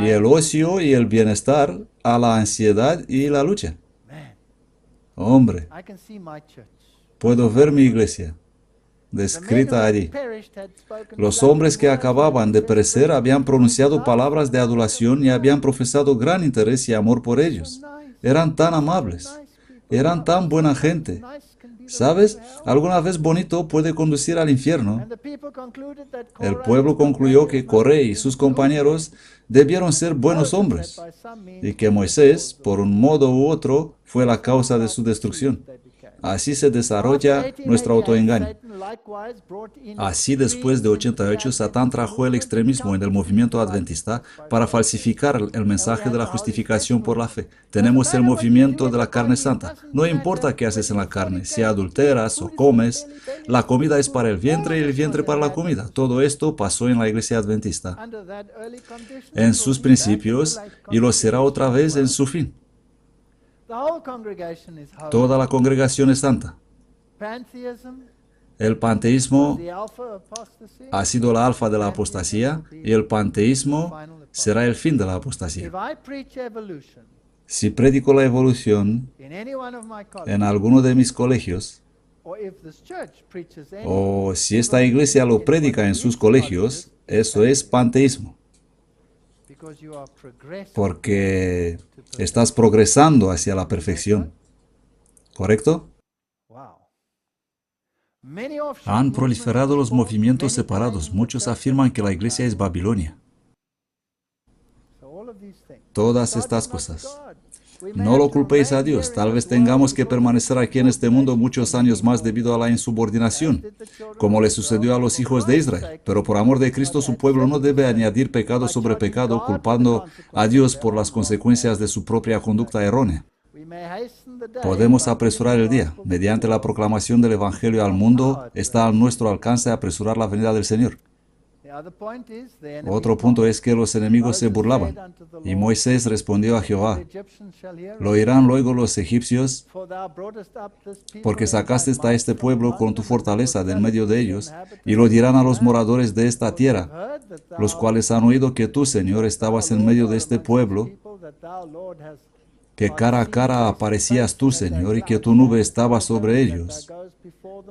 el ocio y el bienestar a la ansiedad y la lucha. Hombre, puedo ver mi iglesia descrita allí. Los hombres que acababan de perecer habían pronunciado palabras de adulación y habían profesado gran interés y amor por ellos. Eran tan amables, eran tan buena gente. ¿Sabes? Alguna vez bonito puede conducir al infierno. El pueblo concluyó que Coré y sus compañeros debieron ser buenos hombres y que Moisés, por un modo u otro, fue la causa de su destrucción. Así se desarrolla nuestro autoengaño. Así, después de 88, Satán trajo el extremismo en el movimiento adventista para falsificar el mensaje de la justificación por la fe. Tenemos el movimiento de la carne santa. No importa qué haces en la carne, si adulteras o comes, la comida es para el vientre y el vientre para la comida. Todo esto pasó en la iglesia adventista en sus principios y lo será otra vez en su fin. Toda la congregación es santa. El panteísmo ha sido la alfa de la apostasía y el panteísmo será el fin de la apostasía. Si predico la evolución en alguno de mis colegios, O si esta iglesia lo predica en sus colegios, eso es panteísmo, porque estás progresando hacia la perfección. ¿Correcto? Han proliferado los movimientos separados. Muchos afirman que la iglesia es Babilonia. Todas estas cosas. No lo culpéis a Dios. Tal vez tengamos que permanecer aquí en este mundo muchos años más debido a la insubordinación, como le sucedió a los hijos de Israel. Pero por amor de Cristo, su pueblo no debe añadir pecado sobre pecado, culpando a Dios por las consecuencias de su propia conducta errónea. Podemos apresurar el día. Mediante la proclamación del Evangelio al mundo, está a nuestro alcance apresurar la venida del Señor. Otro punto es que los enemigos se burlaban. Y Moisés respondió a Jehová: lo oirán luego los egipcios, porque sacaste a este pueblo con tu fortaleza de en medio de ellos, y lo dirán a los moradores de esta tierra, los cuales han oído que tú, Señor, estabas en medio de este pueblo, que cara a cara aparecías tú, Señor, y que tu nube estaba sobre ellos,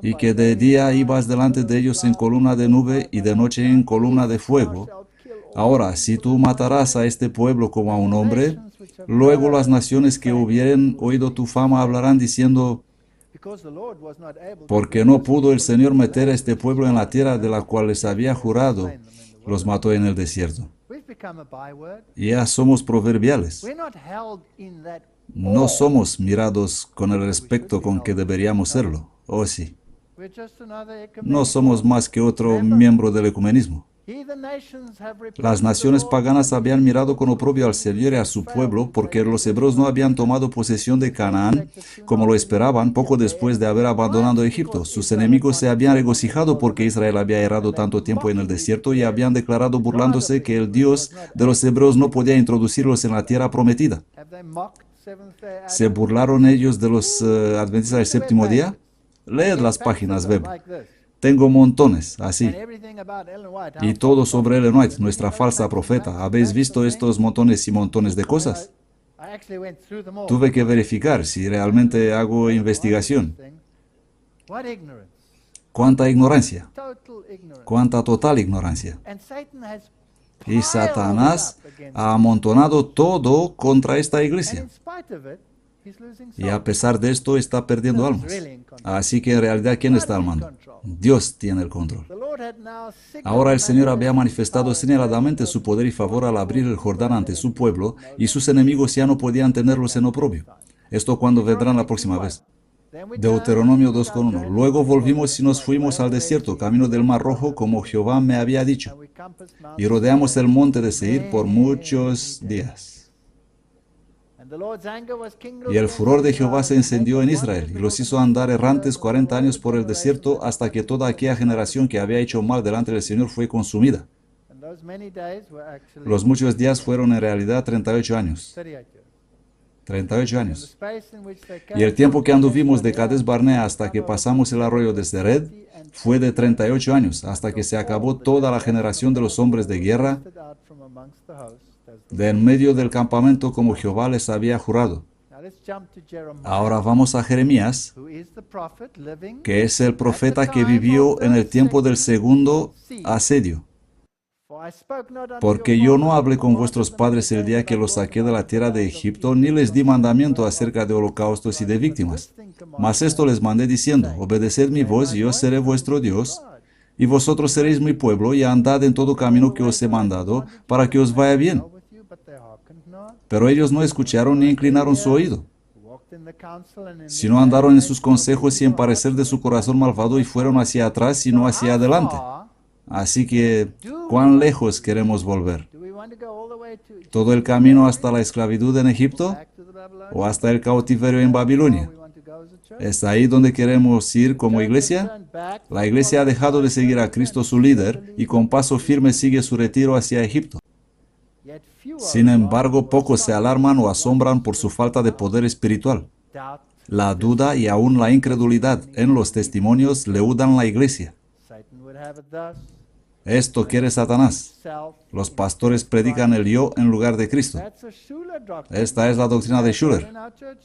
y que de día ibas delante de ellos en columna de nube y de noche en columna de fuego. Ahora, si tú matarás a este pueblo como a un hombre, luego las naciones que hubieren oído tu fama hablarán diciendo: porque no pudo el Señor meter a este pueblo en la tierra de la cual les había jurado, los mató en el desierto. Ya somos proverbiales. No somos mirados con el respeto con que deberíamos serlo. Oh, sí. No somos más que otro miembro del ecumenismo. Las naciones paganas habían mirado con oprobio al Señor y a su pueblo porque los hebreos no habían tomado posesión de Canaán como lo esperaban poco después de haber abandonado Egipto. Sus enemigos se habían regocijado porque Israel había errado tanto tiempo en el desierto y habían declarado burlándose que el Dios de los hebreos no podía introducirlos en la tierra prometida. ¿Se burlaron ellos de los adventistas del séptimo día? Leed las páginas web. Tengo montones, así. Y todo sobre Ellen White, nuestra falsa profeta. ¿Habéis visto estos montones y montones de cosas? Tuve que verificar si realmente hago investigación. ¿Cuánta ignorancia? ¿Cuánta total ignorancia? Y Satanás ha amontonado todo contra esta iglesia. Y a pesar de esto está perdiendo almas. Así que en realidad, ¿quién está al mando? Dios tiene el control. Ahora el Señor había manifestado señaladamente su poder y favor al abrir el Jordán ante su pueblo, y sus enemigos ya no podían tenerlos en oprobio. Esto cuando vendrán la próxima vez. Deuteronomio 2:1. Luego volvimos y nos fuimos al desierto, camino del Mar Rojo, como Jehová me había dicho. Y rodeamos el monte de Seir por muchos días. Y el furor de Jehová se encendió en Israel, y los hizo andar errantes 40 años por el desierto, hasta que toda aquella generación que había hecho mal delante del Señor fue consumida. Los muchos días fueron en realidad 38 años. 38 años. Y el tiempo que anduvimos de Cades Barnea hasta que pasamos el arroyo de Zered fue de 38 años, hasta que se acabó toda la generación de los hombres de guerra de en medio del campamento como Jehová les había jurado. Ahora vamos a Jeremías, que es el profeta que vivió en el tiempo del segundo asedio. Porque yo no hablé con vuestros padres el día que los saqué de la tierra de Egipto, ni les di mandamiento acerca de holocaustos y de víctimas. Mas esto les mandé diciendo: obedeced mi voz y yo seré vuestro Dios, y vosotros seréis mi pueblo, y andad en todo camino que os he mandado, para que os vaya bien. Pero ellos no escucharon ni inclinaron su oído, sino andaron en sus consejos y en parecer de su corazón malvado, y fueron hacia atrás y no hacia adelante. Así que, ¿cuán lejos queremos volver? ¿Todo el camino hasta la esclavitud en Egipto? ¿O hasta el cautiverio en Babilonia? ¿Es ahí donde queremos ir como iglesia? La iglesia ha dejado de seguir a Cristo su líder y con paso firme sigue su retiro hacia Egipto. Sin embargo, pocos se alarman o asombran por su falta de poder espiritual. La duda y aún la incredulidad en los testimonios leudan la iglesia. Esto quiere Satanás. Los pastores predican el yo en lugar de Cristo. Esta es la doctrina de Schuller.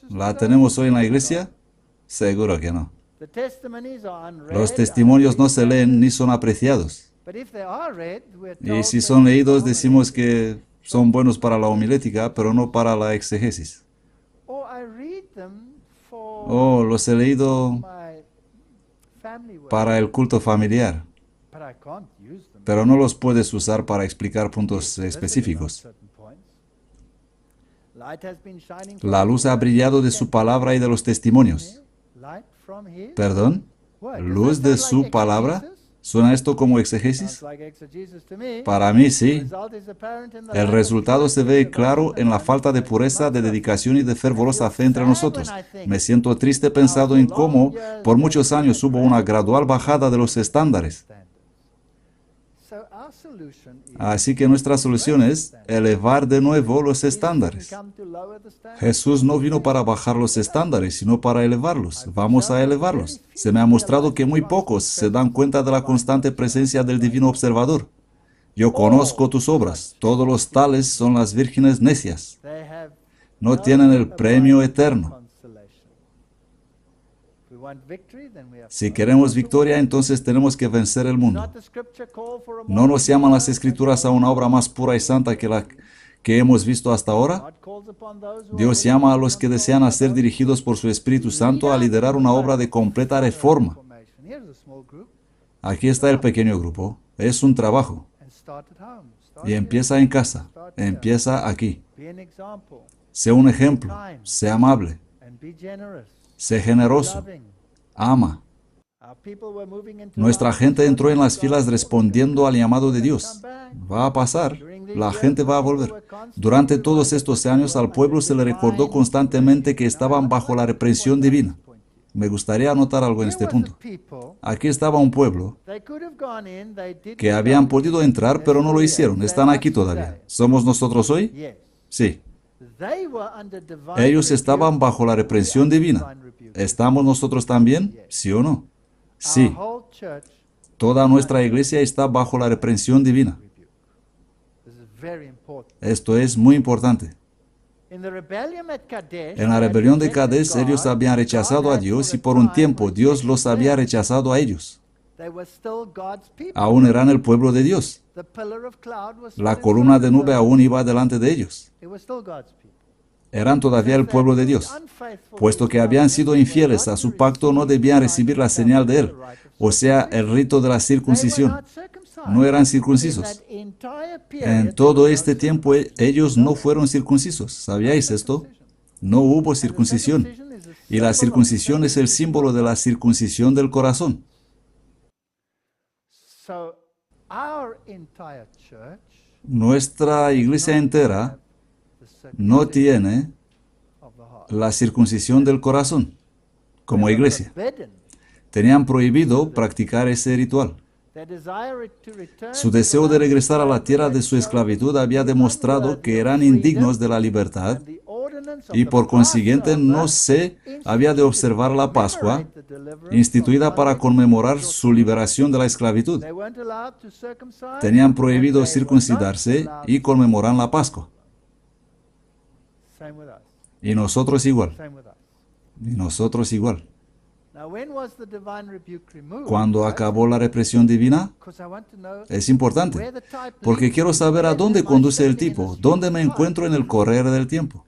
¿La tenemos hoy en la iglesia? Seguro que no. Los testimonios no se leen ni son apreciados. Y si son leídos, decimos que son buenos para la homilética, pero no para la exegesis. O los he leído para el culto familiar, pero no los puedes usar para explicar puntos específicos. La luz ha brillado de su palabra y de los testimonios. ¿Perdón? ¿Luz de su palabra? ¿Suena esto como exegesis? Para mí sí. El resultado se ve claro en la falta de pureza, de dedicación y de fervorosa fe entre nosotros. Me siento triste pensando en cómo por muchos años hubo una gradual bajada de los estándares. Así que nuestra solución es elevar de nuevo los estándares. Jesús no vino para bajar los estándares, sino para elevarlos. Vamos a elevarlos. Se me ha mostrado que muy pocos se dan cuenta de la constante presencia del divino observador. Yo conozco tus obras. Todos los tales son las vírgenes necias. No tienen el premio eterno. Si queremos victoria, entonces tenemos que vencer el mundo. ¿No nos llaman las Escrituras a una obra más pura y santa que la que hemos visto hasta ahora? Dios llama a los que desean ser dirigidos por su Espíritu Santo a liderar una obra de completa reforma. Aquí está el pequeño grupo. Es un trabajo. Y empieza en casa. Empieza aquí. Sé un ejemplo. Sé amable. Sé generoso. Ama. Nuestra gente entró en las filas respondiendo al llamado de Dios. Va a pasar. La gente va a volver. Durante todos estos años al pueblo se le recordó constantemente que estaban bajo la reprensión divina. Me gustaría anotar algo en este punto. Aquí estaba un pueblo que habían podido entrar, pero no lo hicieron. Están aquí todavía. ¿Somos nosotros hoy? Sí. Ellos estaban bajo la reprensión divina. ¿Estamos nosotros también? ¿Sí o no? Sí. Toda nuestra iglesia está bajo la reprensión divina. Esto es muy importante. En la rebelión de Kadesh, ellos habían rechazado a Dios y por un tiempo Dios los había rechazado a ellos. Aún eran el pueblo de Dios. La columna de nube aún iba delante de ellos. Eran todavía el pueblo de Dios. Puesto que habían sido infieles a su pacto, no debían recibir la señal de él, o sea, el rito de la circuncisión. No eran circuncisos. En todo este tiempo ellos no fueron circuncisos. ¿Sabíais esto? No hubo circuncisión. Y la circuncisión es el símbolo de la circuncisión del corazón. Nuestra iglesia entera no tiene la circuncisión del corazón como iglesia. Tenían prohibido practicar ese ritual. Su deseo de regresar a la tierra de su esclavitud había demostrado que eran indignos de la libertad y por consiguiente no se había de observar la Pascua, instituida para conmemorar su liberación de la esclavitud. Tenían prohibido circuncidarse y conmemorar la Pascua. Y nosotros igual. Y nosotros igual. ¿Cuándo acabó la represión divina? Es importante, porque quiero saber a dónde conduce el tipo, dónde me encuentro en el correr del tiempo.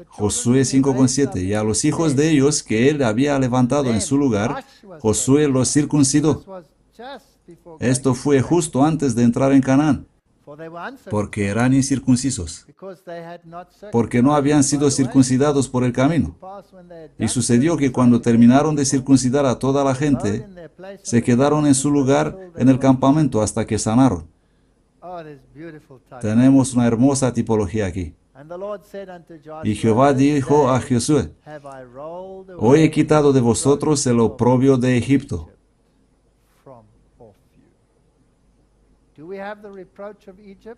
Josué 5:7, y a los hijos de ellos que él había levantado en su lugar, Josué los circuncidó. Esto fue justo antes de entrar en Canaán, porque eran incircuncisos, porque no habían sido circuncidados por el camino. Y sucedió que cuando terminaron de circuncidar a toda la gente, se quedaron en su lugar en el campamento hasta que sanaron. Tenemos una hermosa tipología aquí. Y Jehová dijo a Josué: hoy he quitado de vosotros el oprobio de Egipto.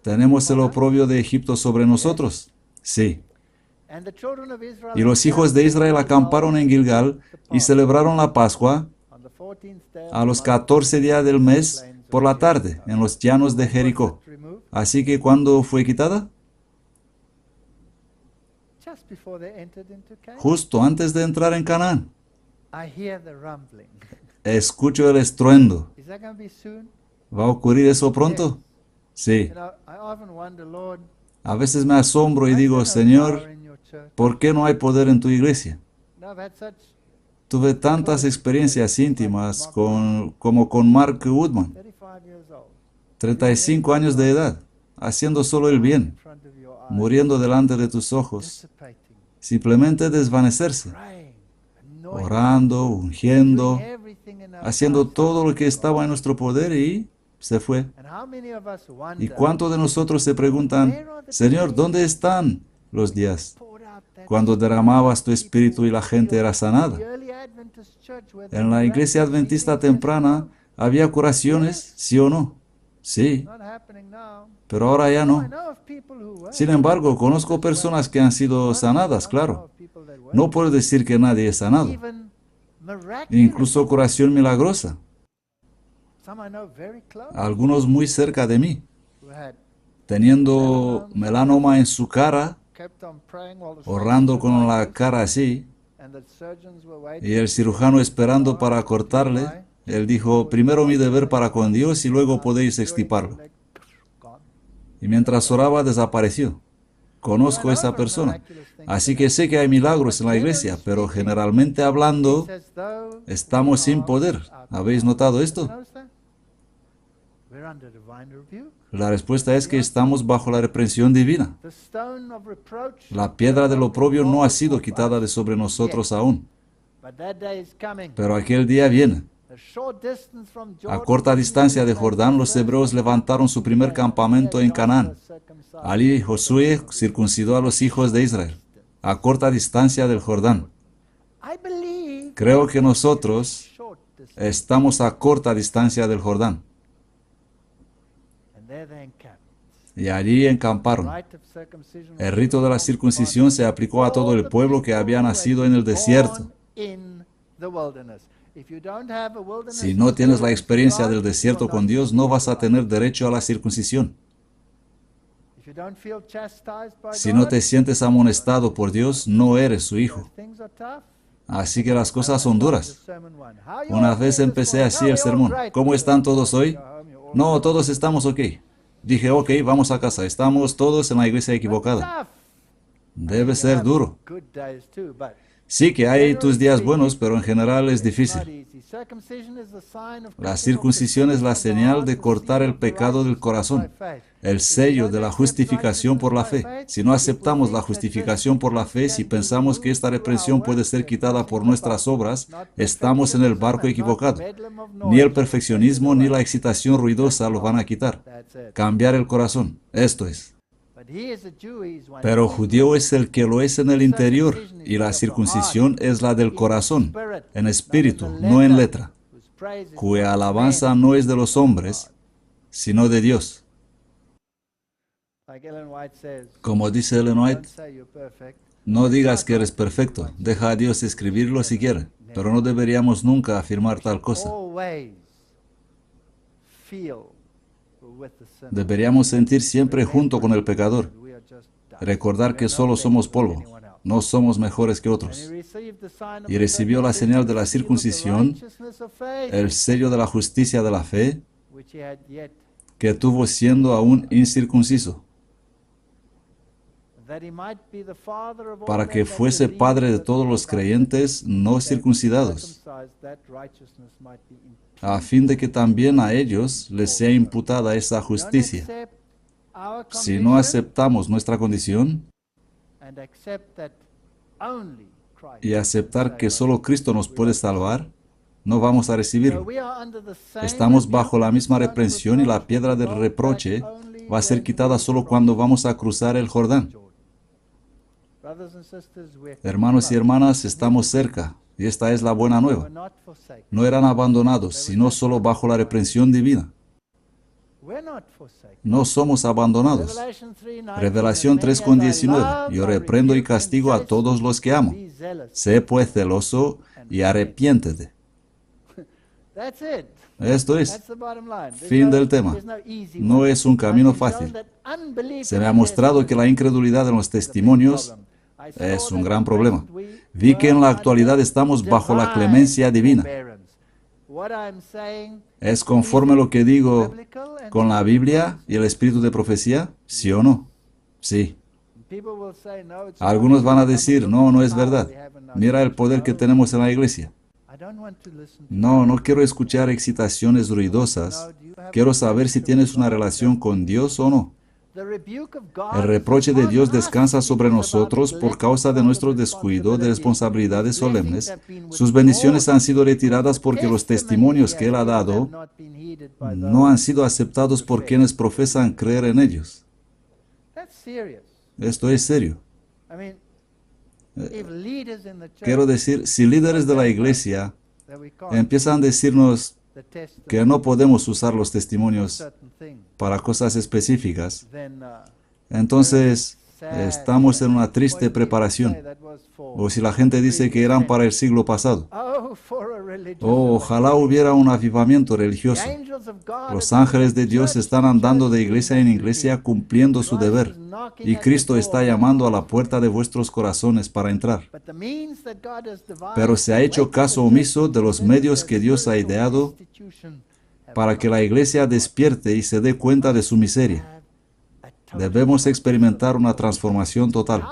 ¿Tenemos el oprobio de Egipto sobre nosotros? Sí. Y los hijos de Israel acamparon en Gilgal y celebraron la Pascua a los 14 días del mes por la tarde en los llanos de Jericó. Así que ¿cuándo fue quitada? Justo antes de entrar en Canaán. Escucho el estruendo. Is that going to be soon? ¿Va a ocurrir eso pronto? Sí. I often wonder, Lord, A veces me asombro y why is digo, there no Señor, power in your church? ¿por qué no hay poder en tu iglesia? No, I've had such Tuve tantas experiencias íntimas como con Mark Woodman, 35 years old, 35 años de edad, haciendo solo el in bien, front of your eyes, muriendo delante de tus ojos, dissipating, simplemente desvanecerse, praying, anointing, orando, ungiendo, doing everything in our haciendo power. todo lo que estaba en nuestro poder y se fue. And how many of us ¿Y wonder, cuántos de nosotros se preguntan, Señor, ¿dónde están los días poured out that cuando derramabas tu espíritu y la gente era sanada? the early Adventist church where En la iglesia adventista temprana había curaciones, ¿sí o no? Sí, not happening now. pero ahora ya I no. know of people who were. Sin embargo, conozco personas que han sido sanadas, claro. People that were. No puedo decir que nadie es sanado. Even miraculous. Incluso curación milagrosa. Some I know very close Algunos muy cerca de mí, who had teniendo melanoma en su cara, kept on praying while the orando saints were con la like this, cara así, and the surgeons were waiting. y el cirujano esperando para cortarle. Él dijo, primero mi deber para con Dios y luego podéis extirparlo. Gone. Y mientras oraba desapareció. Conozco a esa persona. Así que sé que hay milagros en la iglesia, pero generalmente hablando, It's as though estamos we sin are poder. without ¿Habéis power. notado You esto? notice that? We're under divine rebuke. La respuesta es que estamos bajo la reprensión divina. The stone of reproach. La piedra del oprobio no ha sido quitada de sobre nosotros aún, But that day is coming. pero aquel día viene. A short distance from A Jordan, corta distancia de Jordán, los hebreos levantaron su primer campamento en Canaán. Allí Josué circuncidó a los hijos de Israel, a corta distancia del Jordán. I believe Creo que nosotros short distance. estamos a corta distancia del Jordán. And there they encamped. Y allí encamparon. Rite of circumcision El rito de la circuncisión se aplicó a todo el pueblo que había nacido en el desierto. In the wilderness. If you don't have a wilderness Si no tienes la experience experiencia with del God, desierto you are con not Dios, no vas a tener derecho a la circuncisión. If you don't feel chastised by Si no God, te sientes amonestado por Dios, no eres su hijo. things are tough. Así que las cosas son duras. Sermon one. How you Una all vez doing this empecé morning? así Oh, el we're all sermón. great. ¿Cómo están todos hoy? Go home, you're all No, todos estamos ok. Dije, ok, vamos a casa. Estamos todos en la iglesia equivocada. tough. Debe ser duro. Good days too, but Sí que hay tus días buenos, pero en general es not difícil. easy. Circumcision is the sign of La cutting circuncisión off es the la sin of señal the de heart, cortar the el seal of pecado del righteousness corazón, by faith. el sello de la justificación por la fe. Si no aceptamos la justificación por la fe, si pensamos que esta reprensión puede ser quitada por nuestras obras, estamos en el barco equivocado. Ni el perfeccionismo ni la excitación ruidosa lo van a quitar. That's it. Cambiar el corazón, esto es. But he is a Jew, he's one Pero inward. judío es el que lo es en el interior, y la circuncisión es la del corazón, en espíritu, no en letra, Whose praise is cuya not of alabanza men. no es de los hombres, sino de Dios. Like Ellen White says, Como dice Ellen don't White, say you're perfect. no digas que eres perfecto, deja a Dios escribirlo si quiere, pero no deberíamos nunca afirmar tal cosa. Always feel with the sinner. Deberíamos sentir siempre junto con el pecador, We are just dust. recordar que We are solo no somos better than polvo, anyone else. no somos mejores que And he otros. received the sign of Y the recibió la señal de la circumcision, circuncisión, the righteousness of faith, el sello de la justicia de la fe, which he had yet, que tuvo siendo aún incircunciso, that he might be the father of all para men que that fuese believe, padre de that todos los by creyentes no faith circuncidados, circumcised, that righteousness might be imputed. a fin de que también a ellos les sea imputada esa Don't justicia. accept our Si no condition aceptamos nuestra condición and accept that only Christ y aceptar can que save solo us. Cristo nos puede salvar, no vamos a So recibirlo. we are under the same Estamos rebuke, bajo la the misma stone of reprensión y la reproach piedra will del roll reproche back only va a ser when quitada we solo cross cuando vamos a cruzar el Jordán. Jordan. Brothers and sisters, we're Hermanos y close. hermanas, estamos cerca, y esta es la buena We nueva. were not forsaken. No eran abandonados, sino solo bajo la reprensión divina. We're not forsaken. No somos abandonados. Revelation 3:19, Revelación as many as I 3:19. love, Yo I reprendo y rebuke and castigo a chasten. todos los que amo. Be zealous. Sé pues celoso y arrepiéntete. That's it. Esto es. That's the bottom line. There's Fin no- del tema. there's no easy No way. es un camino I've been shown fácil. that unbelief Se me ha in mostrado que la testimony incredulidad en los is a big testimonios problem. Es un gran problema. Vi que en la actualidad estamos bajo la clemencia divina. ¿Es conforme lo que digo con la Biblia y el espíritu de profecía? ¿Sí o no? Sí. Algunos van a decir, no, no es verdad. Mira el poder que tenemos en la iglesia. No, no quiero escuchar excitaciones ruidosas. Quiero saber si tienes una relación con Dios o no. El reproche de Dios descansa sobre nosotros por causa de nuestro descuido de responsabilidades solemnes. Sus bendiciones han sido retiradas porque los testimonios que Él ha dado no han sido aceptados por quienes profesan creer en ellos. Esto es serio. Quiero decir, si líderes de la iglesia empiezan a decirnos que no podemos usar los testimonios para cosas específicas, entonces estamos en una triste preparación. O si la gente dice que eran para el siglo pasado. Oh, ojalá hubiera un avivamiento religioso. Los ángeles de Dios están andando de iglesia en iglesia cumpliendo su deber. Y Cristo está llamando a la puerta de vuestros corazones para entrar. Pero se ha hecho caso omiso de los medios que Dios ha ideado para que la iglesia despierte y se dé cuenta de su miseria. Debemos experimentar una transformación total.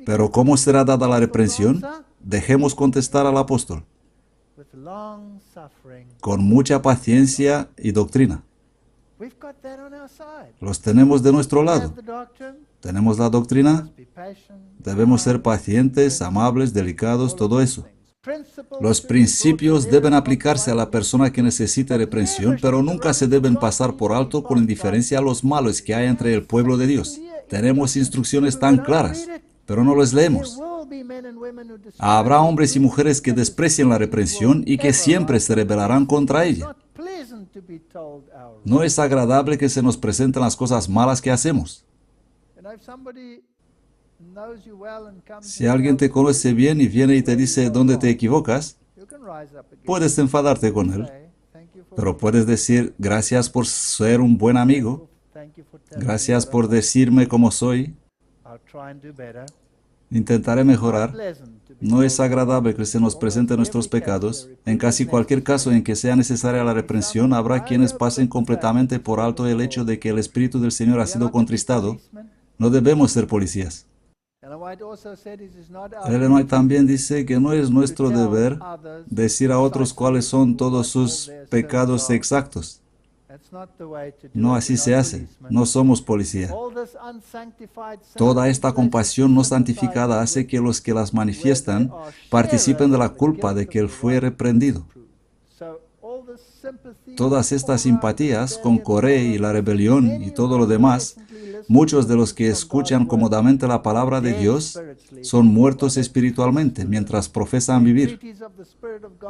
Pero ¿cómo será dada la reprensión? Dejemos contestar al apóstol. Con mucha paciencia y doctrina. Los tenemos de nuestro lado. Tenemos la doctrina. Debemos ser pacientes, amables, delicados, todo eso. Los principios deben aplicarse a la persona que necesita reprensión, pero nunca se deben pasar por alto con indiferencia a los males que hay entre el pueblo de Dios. Tenemos instrucciones tan claras, pero no las leemos. Habrá hombres y mujeres que desprecien la reprensión y que siempre se rebelarán contra ella. No es agradable que se nos presenten las cosas malas que hacemos. Si alguien te conoce bien y viene y te dice dónde te equivocas, puedes enfadarte con él, pero puedes decir gracias por ser un buen amigo, gracias por decirme cómo soy, intentaré mejorar. No es agradable que se nos presenten nuestros pecados. En casi cualquier caso en que sea necesaria la reprensión, habrá quienes pasen completamente por alto el hecho de que el Espíritu del Señor ha sido contristado. No debemos ser policías. Ellen White también dice que no es nuestro deber decir a otros cuáles son todos sus pecados exactos. No así se hace. No somos policía. Toda esta compasión no santificada hace que los que las manifiestan participen de la culpa de que él fue reprendido. Todas estas simpatías con Coré y la rebelión y todo lo demás, muchos de los que escuchan cómodamente la palabra de Dios son muertos espiritualmente mientras profesan vivir.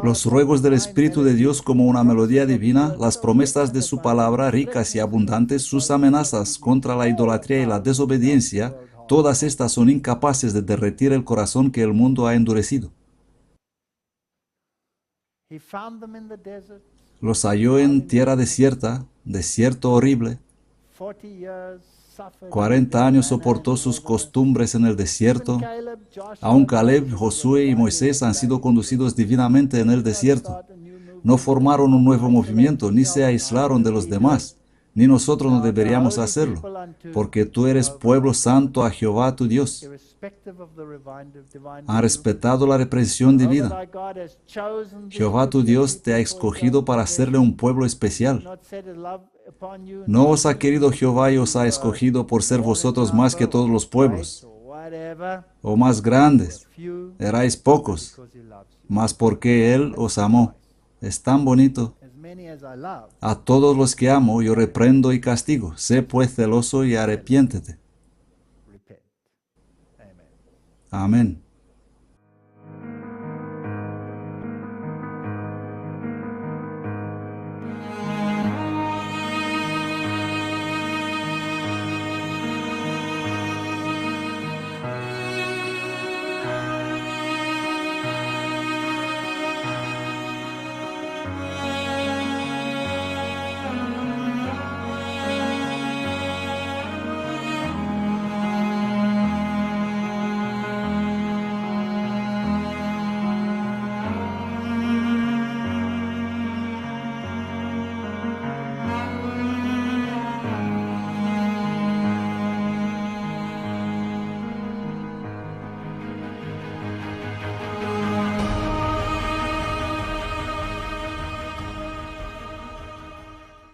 Los ruegos del Espíritu de Dios como una melodía divina, las promesas de su palabra ricas y abundantes, sus amenazas contra la idolatría y la desobediencia, todas estas son incapaces de derretir el corazón que el mundo ha endurecido. Los halló en tierra desierta, desierto horrible. 40 años soportó sus costumbres en el desierto. Aún Caleb, Josué y Moisés han sido conducidos divinamente en el desierto. No formaron un nuevo movimiento, ni se aislaron de los demás, ni nosotros no deberíamos hacerlo, porque tú eres pueblo santo a Jehová tu Dios. Han respetado la reprensión divina. Jehová tu Dios te ha escogido para hacerle un pueblo especial. No os ha querido Jehová y os ha escogido por ser vosotros más que todos los pueblos, o más grandes. Erais pocos, mas porque Él os amó. Es tan bonito. A todos los que amo yo reprendo y castigo. Sé pues celoso y arrepiéntete. Amén.